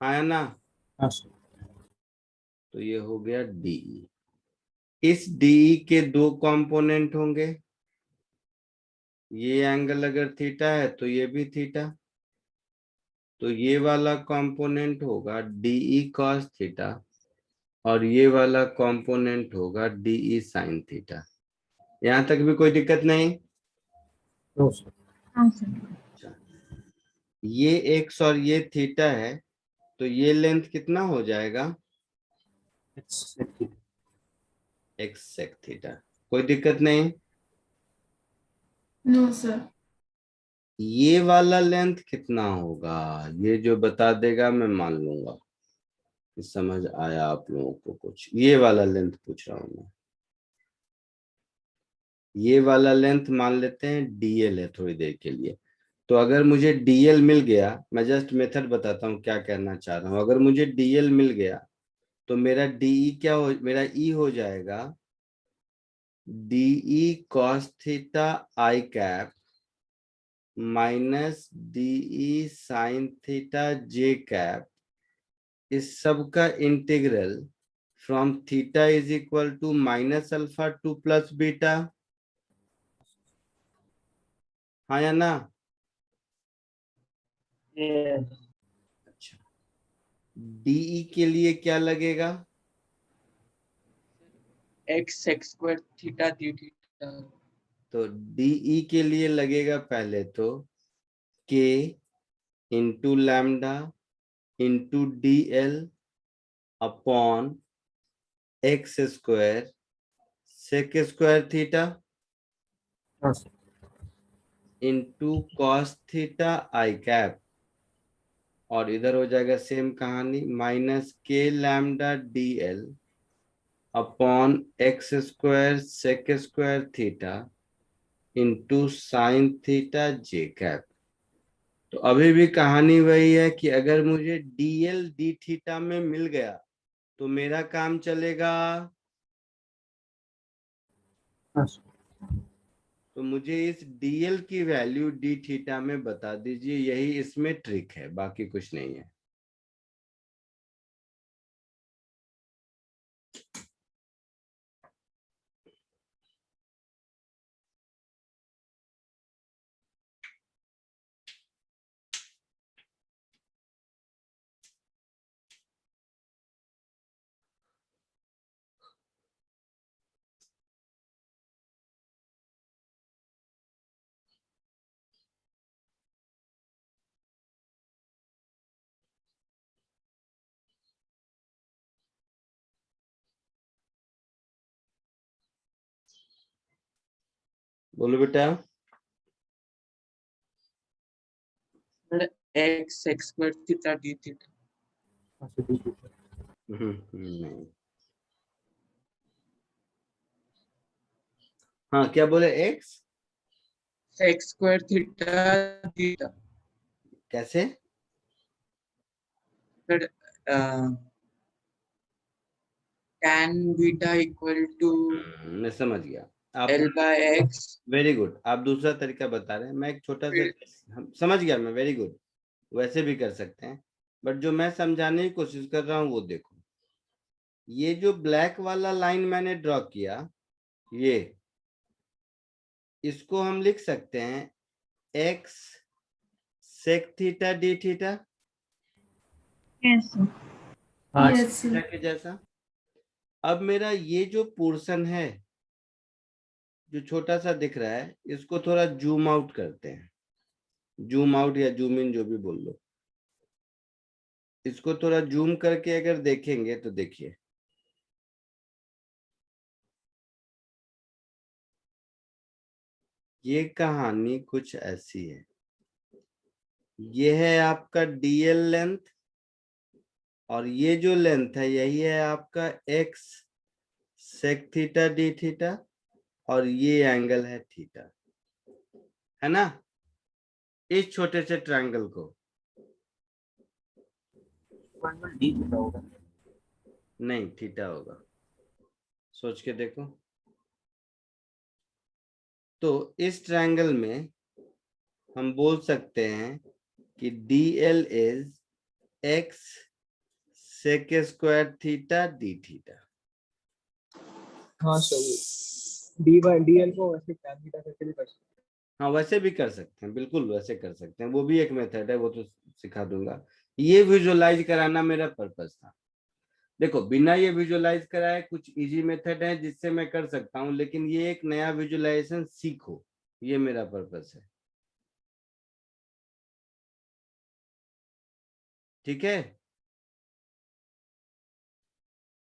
आया ना। हाँ सर। तो ये हो गया डीई। इस डीई के दो कंपोनेंट होंगे, ये एंगल अगर थीटा है तो ये भी थीटा, तो ये वाला कंपोनेंट होगा डीई कॉस थीटा, और ये वाला कंपोनेंट होगा डीई साइन थीटा। यहां तक भी कोई दिक्कत नहीं। No sir. हाँ सर। ये एक्स और ये थीटा है, तो ये लेंथ कितना हो जाएगा, एक्स सेक थीटा। कोई दिक्कत नहीं। No sir. ये वाला लेंथ कितना होगा, ये जो बता देगा मैं मान लूंगा। समझ आया आप लोगों को कुछ? ये वाला लेंथ पूछ रहा हूं मैं। ये वाला लेंथ मान लेते हैं डीएल है थोड़ी देर के लिए। तो अगर मुझे डीएल मिल गया, मैं जस्ट मेथड बताता हूँ क्या कहना चाह रहा हूँ। अगर मुझे डीएल मिल गया तो मेरा डीई क्या हो, मेरा ई हो जाएगा dE cos theta I cap minus dE sine theta J cap, इस सब का integral from theta is equal to minus alpha to plus beta. हाँ या ना? अच्छा, डीई के लिए क्या लगेगा? x square theta D theta. तो डीई के लिए लगेगा पहले तो k into lambda into D L upon X square sec square theta into cos theta I cap, और इधर हो जाएगा सेम कहानी minus K lambda D L upon X square sec square theta into sine theta J cap. तो अभी भी कहानी वही है कि अगर मुझे डीएल डी थीटा में मिल गया तो मेरा काम चलेगा। तो मुझे इस डीएल की वैल्यू डी थीटा में बता दीजिए, यही इसमें ट्रिक है, बाकी कुछ नहीं है। बोलो बेटा। x square theta D theta. नहीं। हाँ, क्या बोले? X x square theta theta. कैसे? फिर tan बीटा इक्वल टू मैं समझ गया आप। l by x। Very good, आप दूसरा तरीका बता रहे हैं। मैं एक छोटा सा समझ गया मैं, वेरी गुड। वैसे भी कर सकते हैं, बट जो मैं समझाने की कोशिश कर रहा हूँ वो देखो। ये जो ब्लैक वाला लाइन मैंने ड्रॉ किया, ये इसको हम लिख सकते हैं x sec theta D theta Yes, sir. हाँ Yes, sir. के जैसा। अब मेरा ये जो पोर्शन है जो छोटा सा दिख रहा है, इसको थोड़ा जूम आउट करते हैं। जूम आउट या जूम इन, जो भी बोल लो। इसको थोड़ा जूम करके अगर देखेंगे तो देखिए, ये कहानी कुछ ऐसी है। ये है आपका डीएल लेंथ, और ये जो लेंथ है यही है आपका x sec theta D theta, और ये एंगल है थीटा, है ना? इस छोटे से ट्रायंगल को नहीं थीटा होगा, सोच के देखो। तो इस ट्रायंगल में हम बोल सकते हैं कि DL is x sec square theta D theta. हाँ सही। डी बाई डी एल को वैसे tan थीटा करके भी कर सकते हाँ, वैसे भी कर सकते हैं, बिल्कुल वैसे कर सकते हैं, वो भी एक मेथड है, वो तो सिखा दूंगा। ये विजुअलाइज कराना मेरा पर्पस था। देखो, बिना ये विजुअलाइज कराए कुछ इजी मेथड है जिससे मैं कर सकता हूँ, लेकिन ये एक नया विजुअलाइजेशन सीखो, ये मेरा पर्पस है। ठीक है?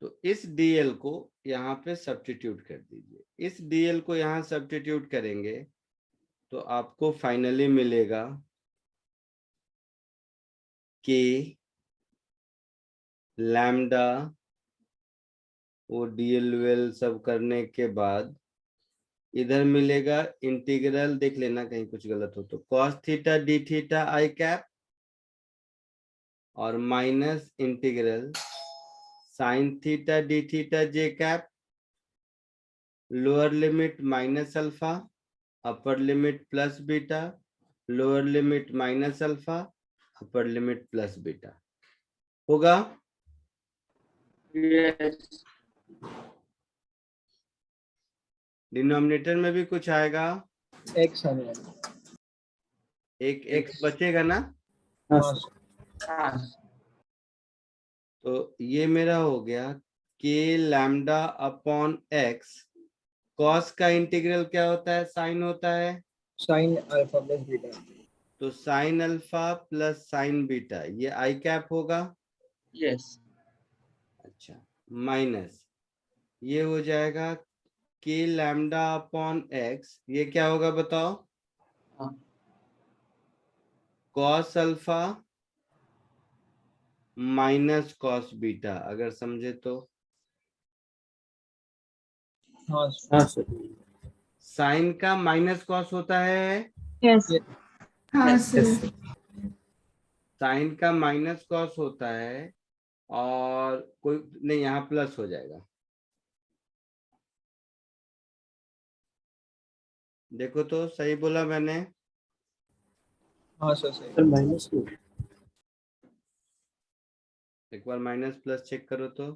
तो इस डीएल को यहाँ पे सब्स्टिट्यूट कर दीजिए। इस डीएल को यहाँ सब्स्टिट्यूट करेंगे तो आपको फाइनली मिलेगा के लैम्डा, वो डीएल सब करने के बाद इधर मिलेगा इंटीग्रल, देख लेना कहीं कुछ गलत हो तो, cos theta D theta I cap और minus integral sine theta D theta J cap, lower limit minus alpha, upper limit plus beta, lower limit minus alpha, upper limit plus beta होगा। यस डिनोमिनेटर में भी कुछ आएगा, एक्स आने वाला। एक एक्स बचेगा ना। हाँ सर। हाँ तो ये मेरा हो गया के लैम्डा अपॉन एक्स। कॉस का इंटीग्रल क्या होता है, साइन होता है, साइन अल्फा प्लस बीटा। तो sine alpha plus sign beta, ये आई कैप होगा। यस अच्छा, माइनस ये हो जाएगा के लैम्डा अपॉन एक्स, ये क्या होगा बताओ, हाँ cos alpha minus cos beta, अगर समझे तो। हाँ सर। साइन का माइनस कॉस होता है, यस हाँ सर। साइन का माइनस कॉस होता है, और कोई नहीं, यहाँ प्लस हो जाएगा। देखो तो सही बोला मैंने। हाँ सर सही। माइनस एक बार माइनस प्लस चेक करो तो।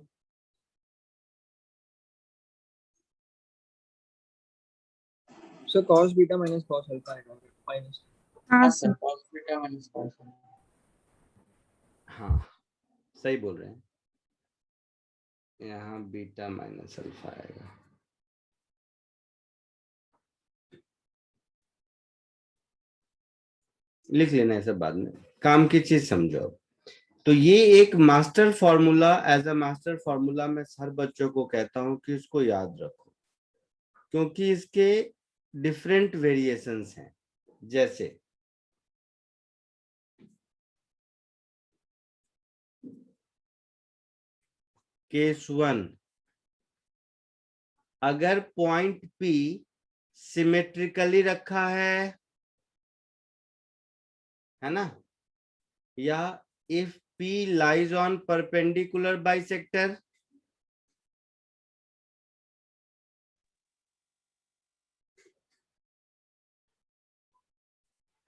Sir cos beta minus cos alpha आएगा, माइनस। हाँ sir sir. cos beta minus cos हाँ सही बोल रहे हैं, यहाँ बीटा माइनस अल्फा आएगा। लिख लेना है सब बाद में, काम की चीज समझो अब। तो ये एक master formula, as a master formula मैं हर बच्चों को कहता हूं कि इसको याद रखो, क्योंकि इसके डिफरेंट वेरिएशंस हैं। जैसे केस 1, अगर पॉइंट P सिमेट्रिकली रखा है ना, या if P lies on perpendicular bisector,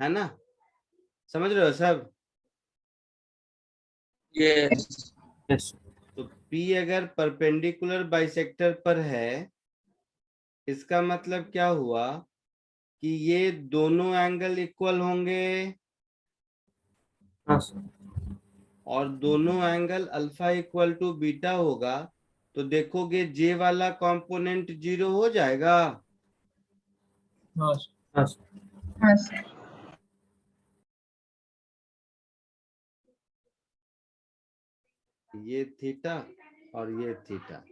है ना, समझ रहे हो सब। यस तो P अगर परपेंडिकुलर बाइसेक्टर पर है, इसका मतलब क्या हुआ कि ये दोनों एंगल इक्वल होंगे, हाँ सर। और दोनों angle alpha equal to beta होगा, तो देखोगे जे वाला कंपोनेंट 0 हो जाएगा। हाँ सर। हाँ सर। ये थीटा और ये थीटा,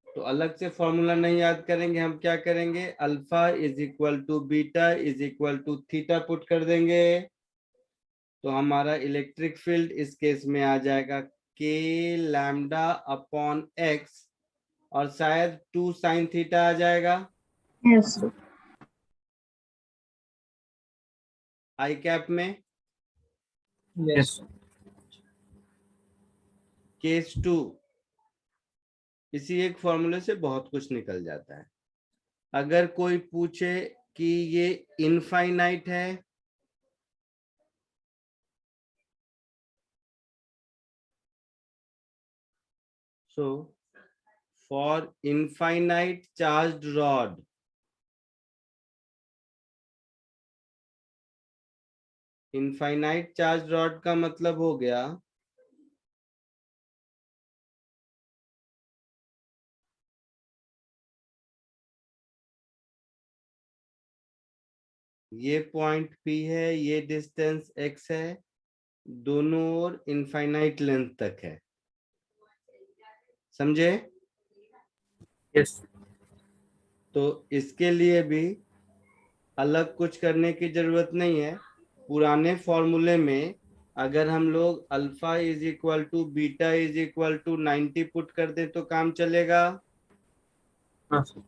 तो अलग से फॉर्मूला नहीं याद करेंगे, हम क्या करेंगे, alpha is equal to beta is equal to theta put कर देंगे, तो हमारा इलेक्ट्रिक फील्ड इस केस में आ जाएगा के लैम्डा अपॉन एक्स, और शायद 2 साइन थीटा आ जाएगा यस सर। आई कैप में। यस। केस 2, इसी एक फॉर्मूले से बहुत कुछ निकल जाता है। अगर कोई पूछे कि ये इनफाइनाइट है, so for infinite charged rod, infinite charge rod का मतलब हो गया ये पॉइंट P है, ये डिस्टेंस x है, दोनों ओर इनफाइनाइट लेंथ तक है, समझे। यस। तो इसके लिए भी अलग कुछ करने की जरूरत नहीं है, पुराने फॉर्मूले में अगर हम लोग alpha is equal to beta is equal to 90 put कर दें तो काम चलेगा। हाँ सर।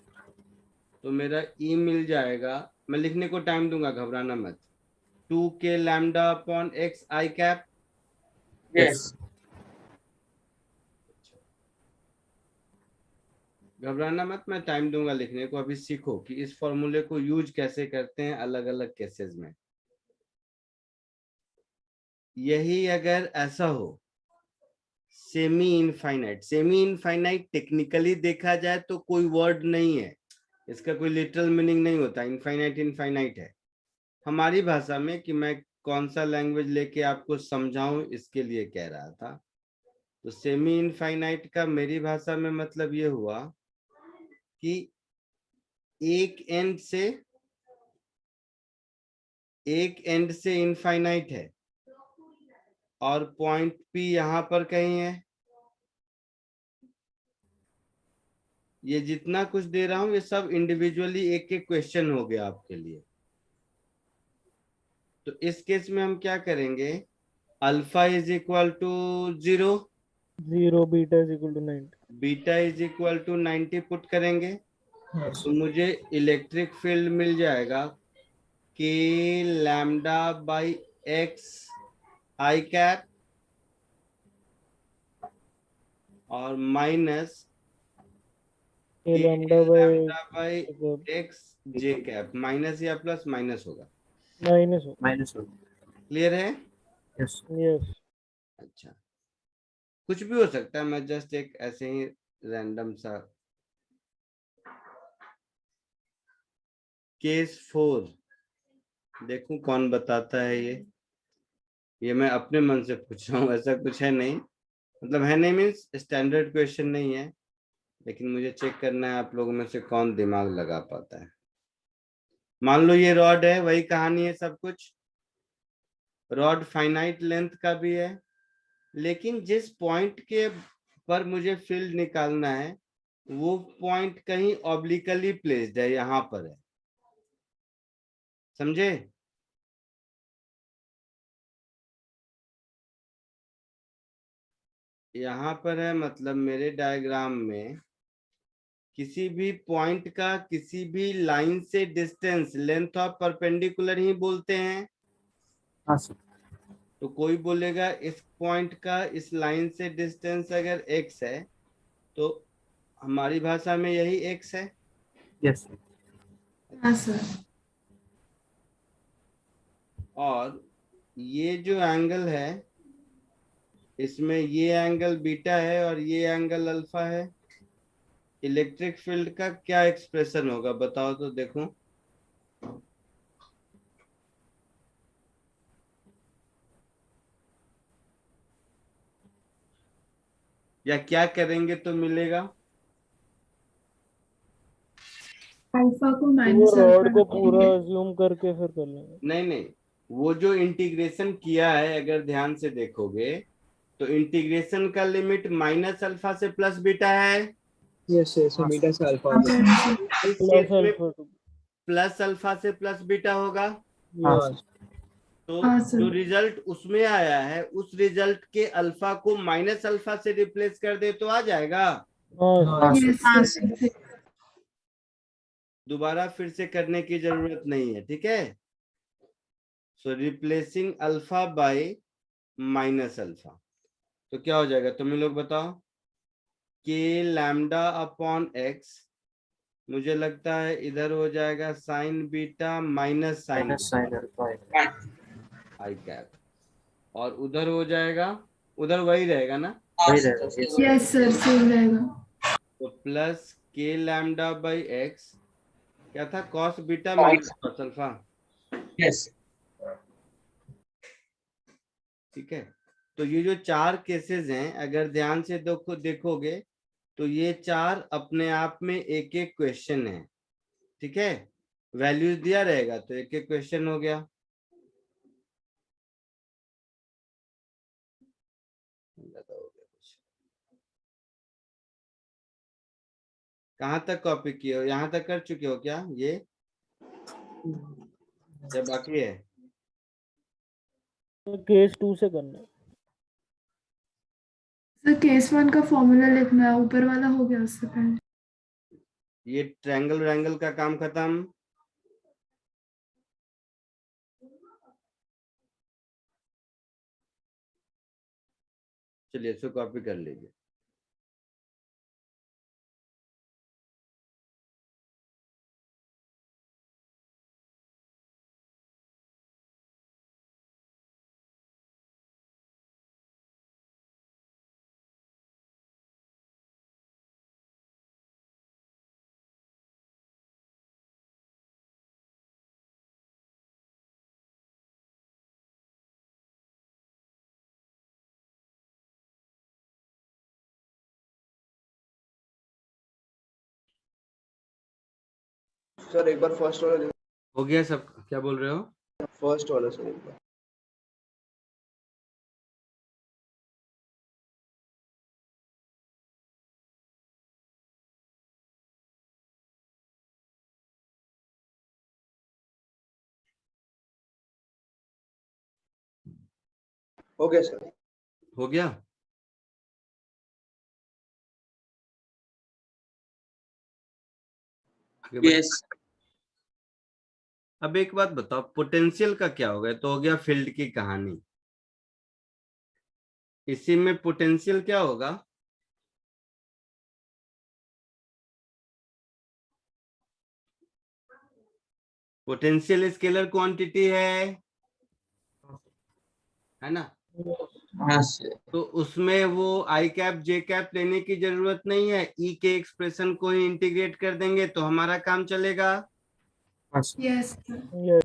तो मेरा ई मिल जाएगा, मैं लिखने को टाइम दूंगा, घबराना मत। 2k lambda upon x i cap. Yes. घबराना मत, मैं टाइम दूंगा लिखने को। अभी सीखो कि इस फॉर्मूले को यूज कैसे करते हैं अलग अलग केसेस में। यही अगर ऐसा हो semi infinite, semi infinite technically देखा जाए तो कोई वर्ड नहीं है, इसका कोई लिटरल मीनिंग नहीं होता। इनफाइनाइट इनफाइनाइट है हमारी भाषा में, कि मैं कौन सा लैंग्वेज लेके आपको समझाऊं इसके लिए कह रहा था। तो सेमी इनफाइनाइट का मेरी भाषा में मतलब ये हुआ कि एक एंड से इनफाइनाइट है और पॉइंट पी यहां पर कहीं है। ये जितना कुछ दे रहा हूं ये सब इंडिविजुअली एक एक क्वेश्चन हो गया आपके लिए। तो इस केस में हम क्या करेंगे, alpha is equal to 0, 0 beta is equal to 90। Beta is equal to 90 put करेंगे हाँ तो मुझे इलेक्ट्रिक फील्ड मिल जाएगा के lambda by x i cap और माइनस ये lambda by by x j cap. Minus या प्लस माइनस होगा, माइनस हो। क्लियर है। यस। यस। अच्छा, कुछ भी हो सकता है, मैं जस्ट एक ऐसे ही रैंडम सा। केस 4 देखूं कौन बताता है। ये मैं अपने मन से पूछ रहा हूँ, ऐसा कुछ है नहीं, मतलब है नहीं मीन्स स्टैंडर्ड क्वेश्चन नहीं है, लेकिन मुझे चेक करना है आप लोगों में से कौन दिमाग लगा पाता है। मान लो ये रॉड है, वही कहानी है सब कुछ। रॉड फाइनाइट लेंथ का भी है, लेकिन जिस पॉइंट के पर मुझे फील्ड निकालना है वो पॉइंट कहीं ऑब्लिकली प्लेस्ड है, यहां पर है, समझे। यहां पर है, मतलब मेरे डायग्राम में किसी भी पॉइंट का किसी भी लाइन से डिस्टेंस लेंथ ऑफ परपेंडिकुलर ही बोलते हैं। हाँ सर। तो कोई बोलेगा इस पॉइंट का इस लाइन से डिस्टेंस अगर x है तो हमारी भाषा में यही x है। यस। हाँ सर। और ये जो एंगल है इसमें ये एंगल बीटा है और ये एंगल अल्फा है। इलेक्ट्रिक फील्ड का क्या एक्सप्रेशन होगा बताओ तो देखो। या क्या करेंगे तो मिलेगा। अल्फा को वो माइनस रॉड अल्फा को पूरा रखेंगे। अज्यूम करके फिर कर लेंगे। नहीं नहीं, वो जो इंटीग्रेशन किया है अगर ध्यान से देखोगे तो इंटीग्रेशन का लिमिट माइनस अल्फा से प्लस बीटा है। यस यस, बीटा से अल्फा हाँ हो गया। सर। इस प्लस केस में अल्फा टू। प्लस अल्फा से प्लस बीटा होगा। हाँ यस। तो हाँ जो सर। रिजल्ट उसमें आया है उस रिजल्ट के अल्फा को माइनस अल्फा से रिप्लेस कर दे तो आ जाएगा। हाँ हाँ यस सर। दोबारा फिर से करने की जरूरत नहीं है, ठीक है। So replacing alpha by minus alpha, तो क्या हो जाएगा तुम लोग बताओ। के लैम्डा अपॉन एक्स, मुझे लगता है इधर हो जाएगा sine beta minus sine sine alpha I cap, और उधर हो जाएगा, उधर वही रहेगा ना। वही रहेगा। यस सर, सेम रहेगा। तो प्लस के लैम्डा बाई एक्स क्या था, cos beta minus cos alpha. Yes. ठीक है। तो ये जो चार केसेस हैं अगर ध्यान से देखोगे तो ये चार अपने आप में एक एक क्वेश्चन है, ठीक है। वैल्यूज दिया रहेगा तो एक एक क्वेश्चन हो गया। कहाँ तक कॉपी किए हो, यहाँ तक कर चुके हो क्या ये, या बाकी है। तो केस 2 से करना है। सर केस 1 का फॉर्मूला लिखना है, ऊपर वाला हो गया उससे पहले। ये ट्रायंगल वैंगल का काम खत्म। चलिए इसको कॉपी कर लीजिए। सर एक बार फर्स्ट वाला हो गया सब? क्या बोल रहे हो? फर्स्ट वाला सर एक बार। हो गया सर। हो गया। आगे बढ़। यस अब एक बात बताओ, पोटेंशियल का क्या होगा? तो हो गया फील्ड की कहानी। इसी में पोटेंशियल क्या होगा? पोटेंशियल स्केलर क्वांटिटी है ना? हाँ सर। तो उसमें वो आई कैप जे कैप लेने की जरूरत नहीं है, ई के एक्सप्रेशन को ही इंटीग्रेट कर देंगे तो हमारा काम चलेगा। Yes sir. ये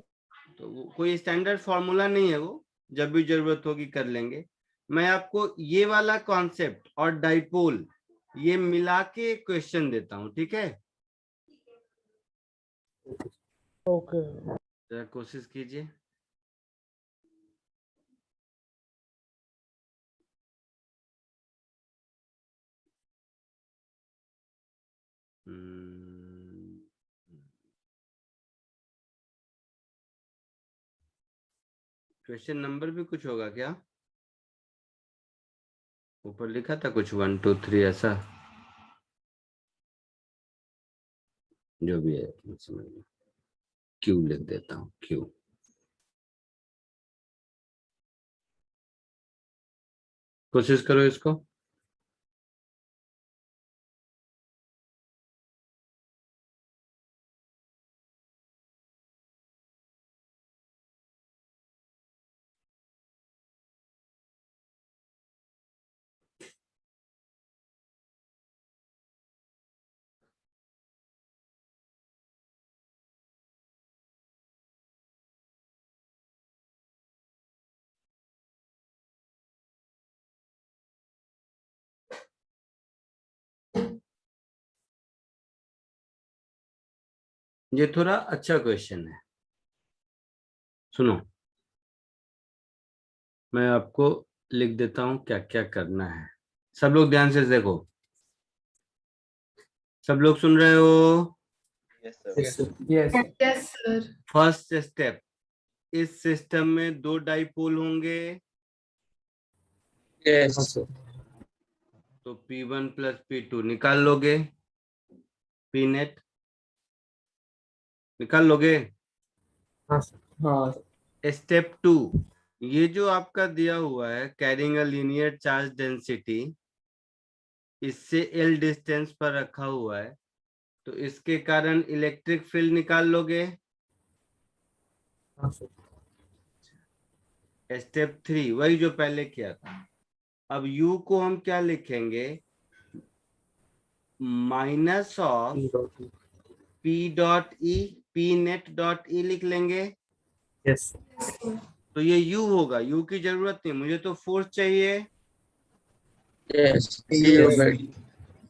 तो वो कोई स्टैंडर्ड फॉर्मूला नहीं है, वो जब भी जरूरत होगी कर लेंगे। मैं आपको ये वाला कॉन्सेप्ट और डाइपोल ये मिला के क्वेश्चन देता हूं, ठीक है? ओके। जरा कोशिश कीजिए। क्वेश्चन नंबर भी कुछ होगा क्या? ऊपर लिखा था कुछ 1 2 3 ऐसा, जो भी है समझ लो। क्यू लिख देता हूँ, क्यू। कोशिश करो इसको। ये थोड़ा अच्छा क्वेश्चन है, सुनो। मैं आपको लिख देता हूं क्या क्या करना है। सब लोग ध्यान से देखो। सब लोग सुन रहे हो? Yes sir. Yes sir. First step, इस सिस्टम में 2 डाइपोल होंगे। यस तो P1 प्लस P2 निकाल लोगे, P नेट निकाल लोगे। हाँ स्टेप 2, ये जो आपका दिया हुआ है carrying a linear charge density, इससे L डिस्टेंस पर रखा हुआ है, तो इसके कारण इलेक्ट्रिक फील्ड निकाल लोगे। स्टेप 3 वही जो पहले किया था। अब U को हम क्या लिखेंगे? Minus of P dot E, P net dot E लिख लेंगे। यस तो ये U होगा, U की जरूरत नहीं, मुझे तो फोर्स चाहिए। यस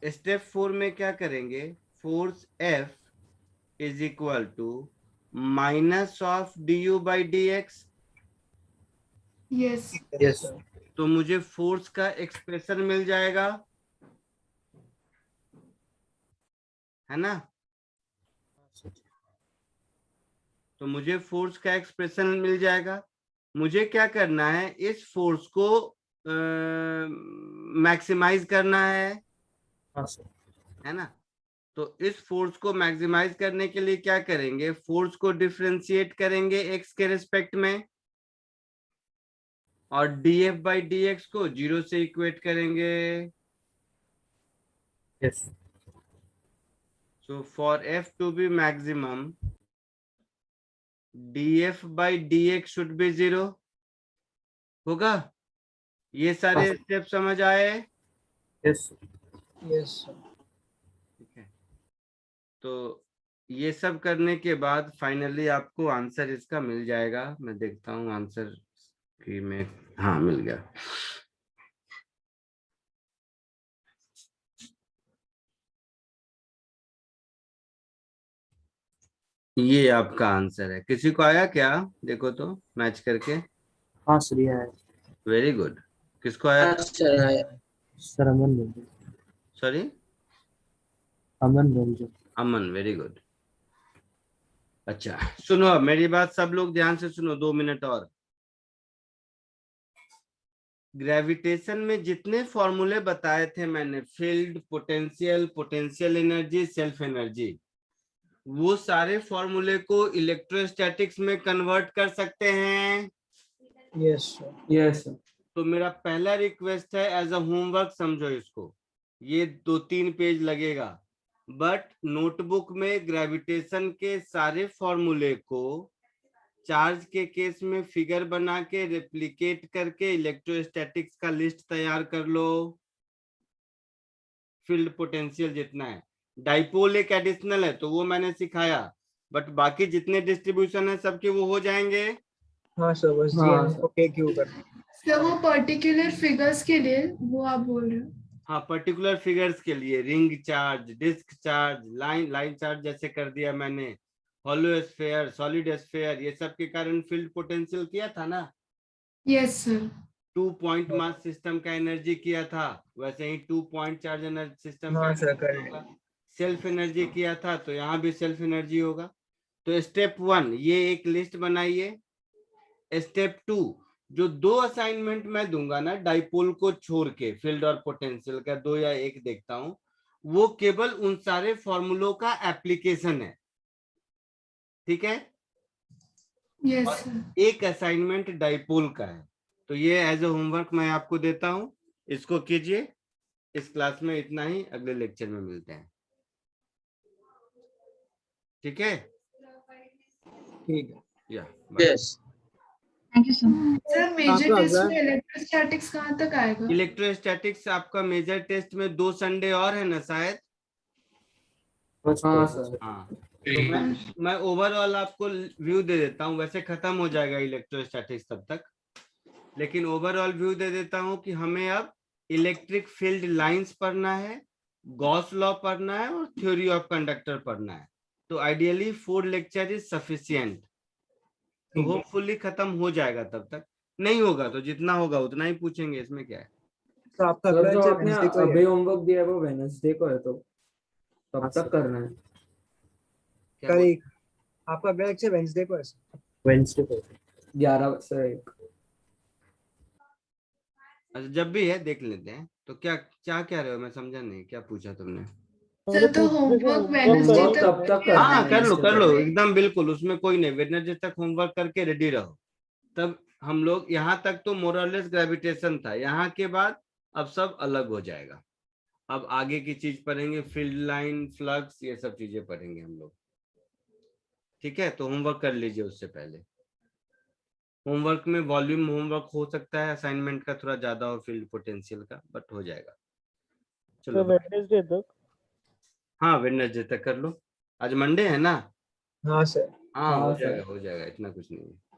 स्टेप 4 में क्या करेंगे? Force F is equal to minus of du by d x. Yes yes तो मुझे फोर्स का एक्सप्रेशन मिल जाएगा, है ना? तो मुझे फोर्स का एक्सप्रेशन मिल जाएगा। मुझे क्या करना है, इस फोर्स को मैक्सिमाइज करना है हाँ सर। है ना। तो इस फोर्स को मैक्सिमाइज करने के लिए क्या करेंगे, फोर्स को डिफरेंशिएट करेंगे एक्स के रिस्पेक्ट में, और df by dx को 0 से इक्वेट करेंगे। Yes. So for f to be maximum, df by dx should be 0 होगा। ये सारे स्टेप समझ आए? यस। Yes, sir. ठीक है, तो ये सब करने के बाद फाइनली आपको आंसर इसका मिल जाएगा। मैं देखता हूँ आंसर की में, हाँ मिल गया। ये आपका आंसर है। किसी को आया क्या, देखो तो मैच करके। हाँ सर, ये है वेरी गुड। किसको आया? सर। अमन बोल रहे। सॉरी, अमन बोल रहे। अमन, वेरी गुड। अच्छा सुनो, अब मेरी बात सब लोग ध्यान से सुनो, 2 मिनट और। ग्रेविटेशन में जितने फॉर्मूले बताए थे मैंने, field, potential, potential energy, self energy, वो सारे फॉर्मूले को इलेक्ट्रोस्टैटिक्स में कन्वर्ट कर सकते हैं। Yes, sir. Yes sir. तो मेरा पहला रिक्वेस्ट है, एज अ होमवर्क समझो इसको। ये 2-3 पेज लगेगा, बट नोटबुक में ग्रेविटेशन के सारे फॉर्मूले को चार्ज के केस में फिगर बना के रेप्लिकेट करके इलेक्ट्रोस्टैटिक्स का लिस्ट तैयार कर लो। फील्ड, पोटेंशियल जितना है, डाइपोल एक एडिशनल है तो वो मैंने सिखाया, बट बाकी जितने डिस्ट्रीब्यूशन है सबके वो हो जाएंगे। हाँ सर, बस GN को KQ कर। सर वो पर्टिकुलर फिगर्स के लिए वो आप बोल रहे हो? हाँ, पर्टिकुलर फिगर्स के लिए, ring charge, disc charge, line charge जैसे कर दिया मैंने, हॉलो स्फीयर, सॉलिड स्फीयर, ये सब के कारण फील्ड पोटेंशियल किया था ना। Yes sir. 2 point mass system का एनर्जी किया था, वैसे ही 2 पॉइंट चार्ज एनर्जी सिस्टम का हाँ सर, एनर्जी करेक्ट। होगा। सेल्फ एनर्जी किया था तो यहाँ भी सेल्फ एनर्जी होगा। तो स्टेप 1 ये एक लिस्ट बनाइए। स्टेप 2, जो 2 असाइनमेंट मैं दूंगा ना डाइपोल को छोड़ के, फील्ड और पोटेंशियल का 2 या 1 देखता हूं, वो केवल उन सारे फॉर्मूलों का एप्लीकेशन है, ठीक है। यस और सर। एक असाइनमेंट डाइपोल का है। तो ये एज अ होमवर्क मैं आपको देता हूं, इसको कीजिए। इस क्लास में इतना ही, अगले लेक्चर में मिलते हैं, ठीक है। ठीक है। या yes. Thank you sir. Sir major आपका टेस्ट अगला- में इलेक्ट्रोस्टैटिक्स कहाँ तक आएगा? इलेक्ट्रोस्टैटिक्स आपका मेजर टेस्ट में 2 संडे और है ना शायद। हाँ सर। हाँ, तो मैं ओवरऑल आपको व्यू दे देता हूँ, वैसे खत्म हो जाएगा इलेक्ट्रोस्टैटिक्स तब तक, लेकिन ओवरऑल व्यू दे देता हूँ कि हमें अब इलेक्ट्रिक फील्ड लाइंस पढ़ना है, गॉस लॉ पढ़ना है और थ्योरी ऑफ कंडक्टर पढ़ना है। तो आइडियली 4 लेक्चर इज सफिशिएंट। तो होपफुली खत्म हो जाएगा तब तक, नहीं होगा तो जितना होगा उतना ही पूछेंगे, इसमें क्या है। तो आपका सर अगला जो लेक्चर आपने वेडनेसडे को ही अभी है। होमवर्क दिया है वो वेडनेसडे को है, तो कब तक करना है? क्या कल बोल- ही। आपका अगला लेक्चर वेडनेसडे को है सर। वेडनेसडे को 11 से 1। अच्छा, जब भी है देख लेते हैं। तो क्या क्या कह रहे हो, मैं समझा नहीं, क्या पूछा तुमने? सर तो होमवर्क वेडनेसडे होमवर्क तक तब तक करना हाँ है, कर लो Wednesday कर लो, तक। एकदम बिल्कुल, उसमें कोई नहीं। वेडनेसडे तक होमवर्क करके रेडी रहो। तब हम लोग यहाँ तक तो मोरलेस ग्रेविटेशन था, यहाँ के बाद अब सब अलग हो जाएगा। अब आगे की चीज पढ़ेंगे, फील्ड लाइन, फ्लक्स, ये सब चीजें पढ़ेंगे हम लोग, ठीक है। तो होमवर्क कर लीजिए उससे पहले। होमवर्क में वॉल्यूम होमवर्क हो सकता है, असाइनमेंट का थोड़ा ज्यादा हो, फील्ड पोटेंशियल का, बट हो जाएगा। चलो वेडनेसडे तक। हाँ, वेडनेसडे तक कर लो। आज मंडे है ना। हाँ सर। हाँ, हाँ हो सर। जाएगा, इतना कुछ नहीं है।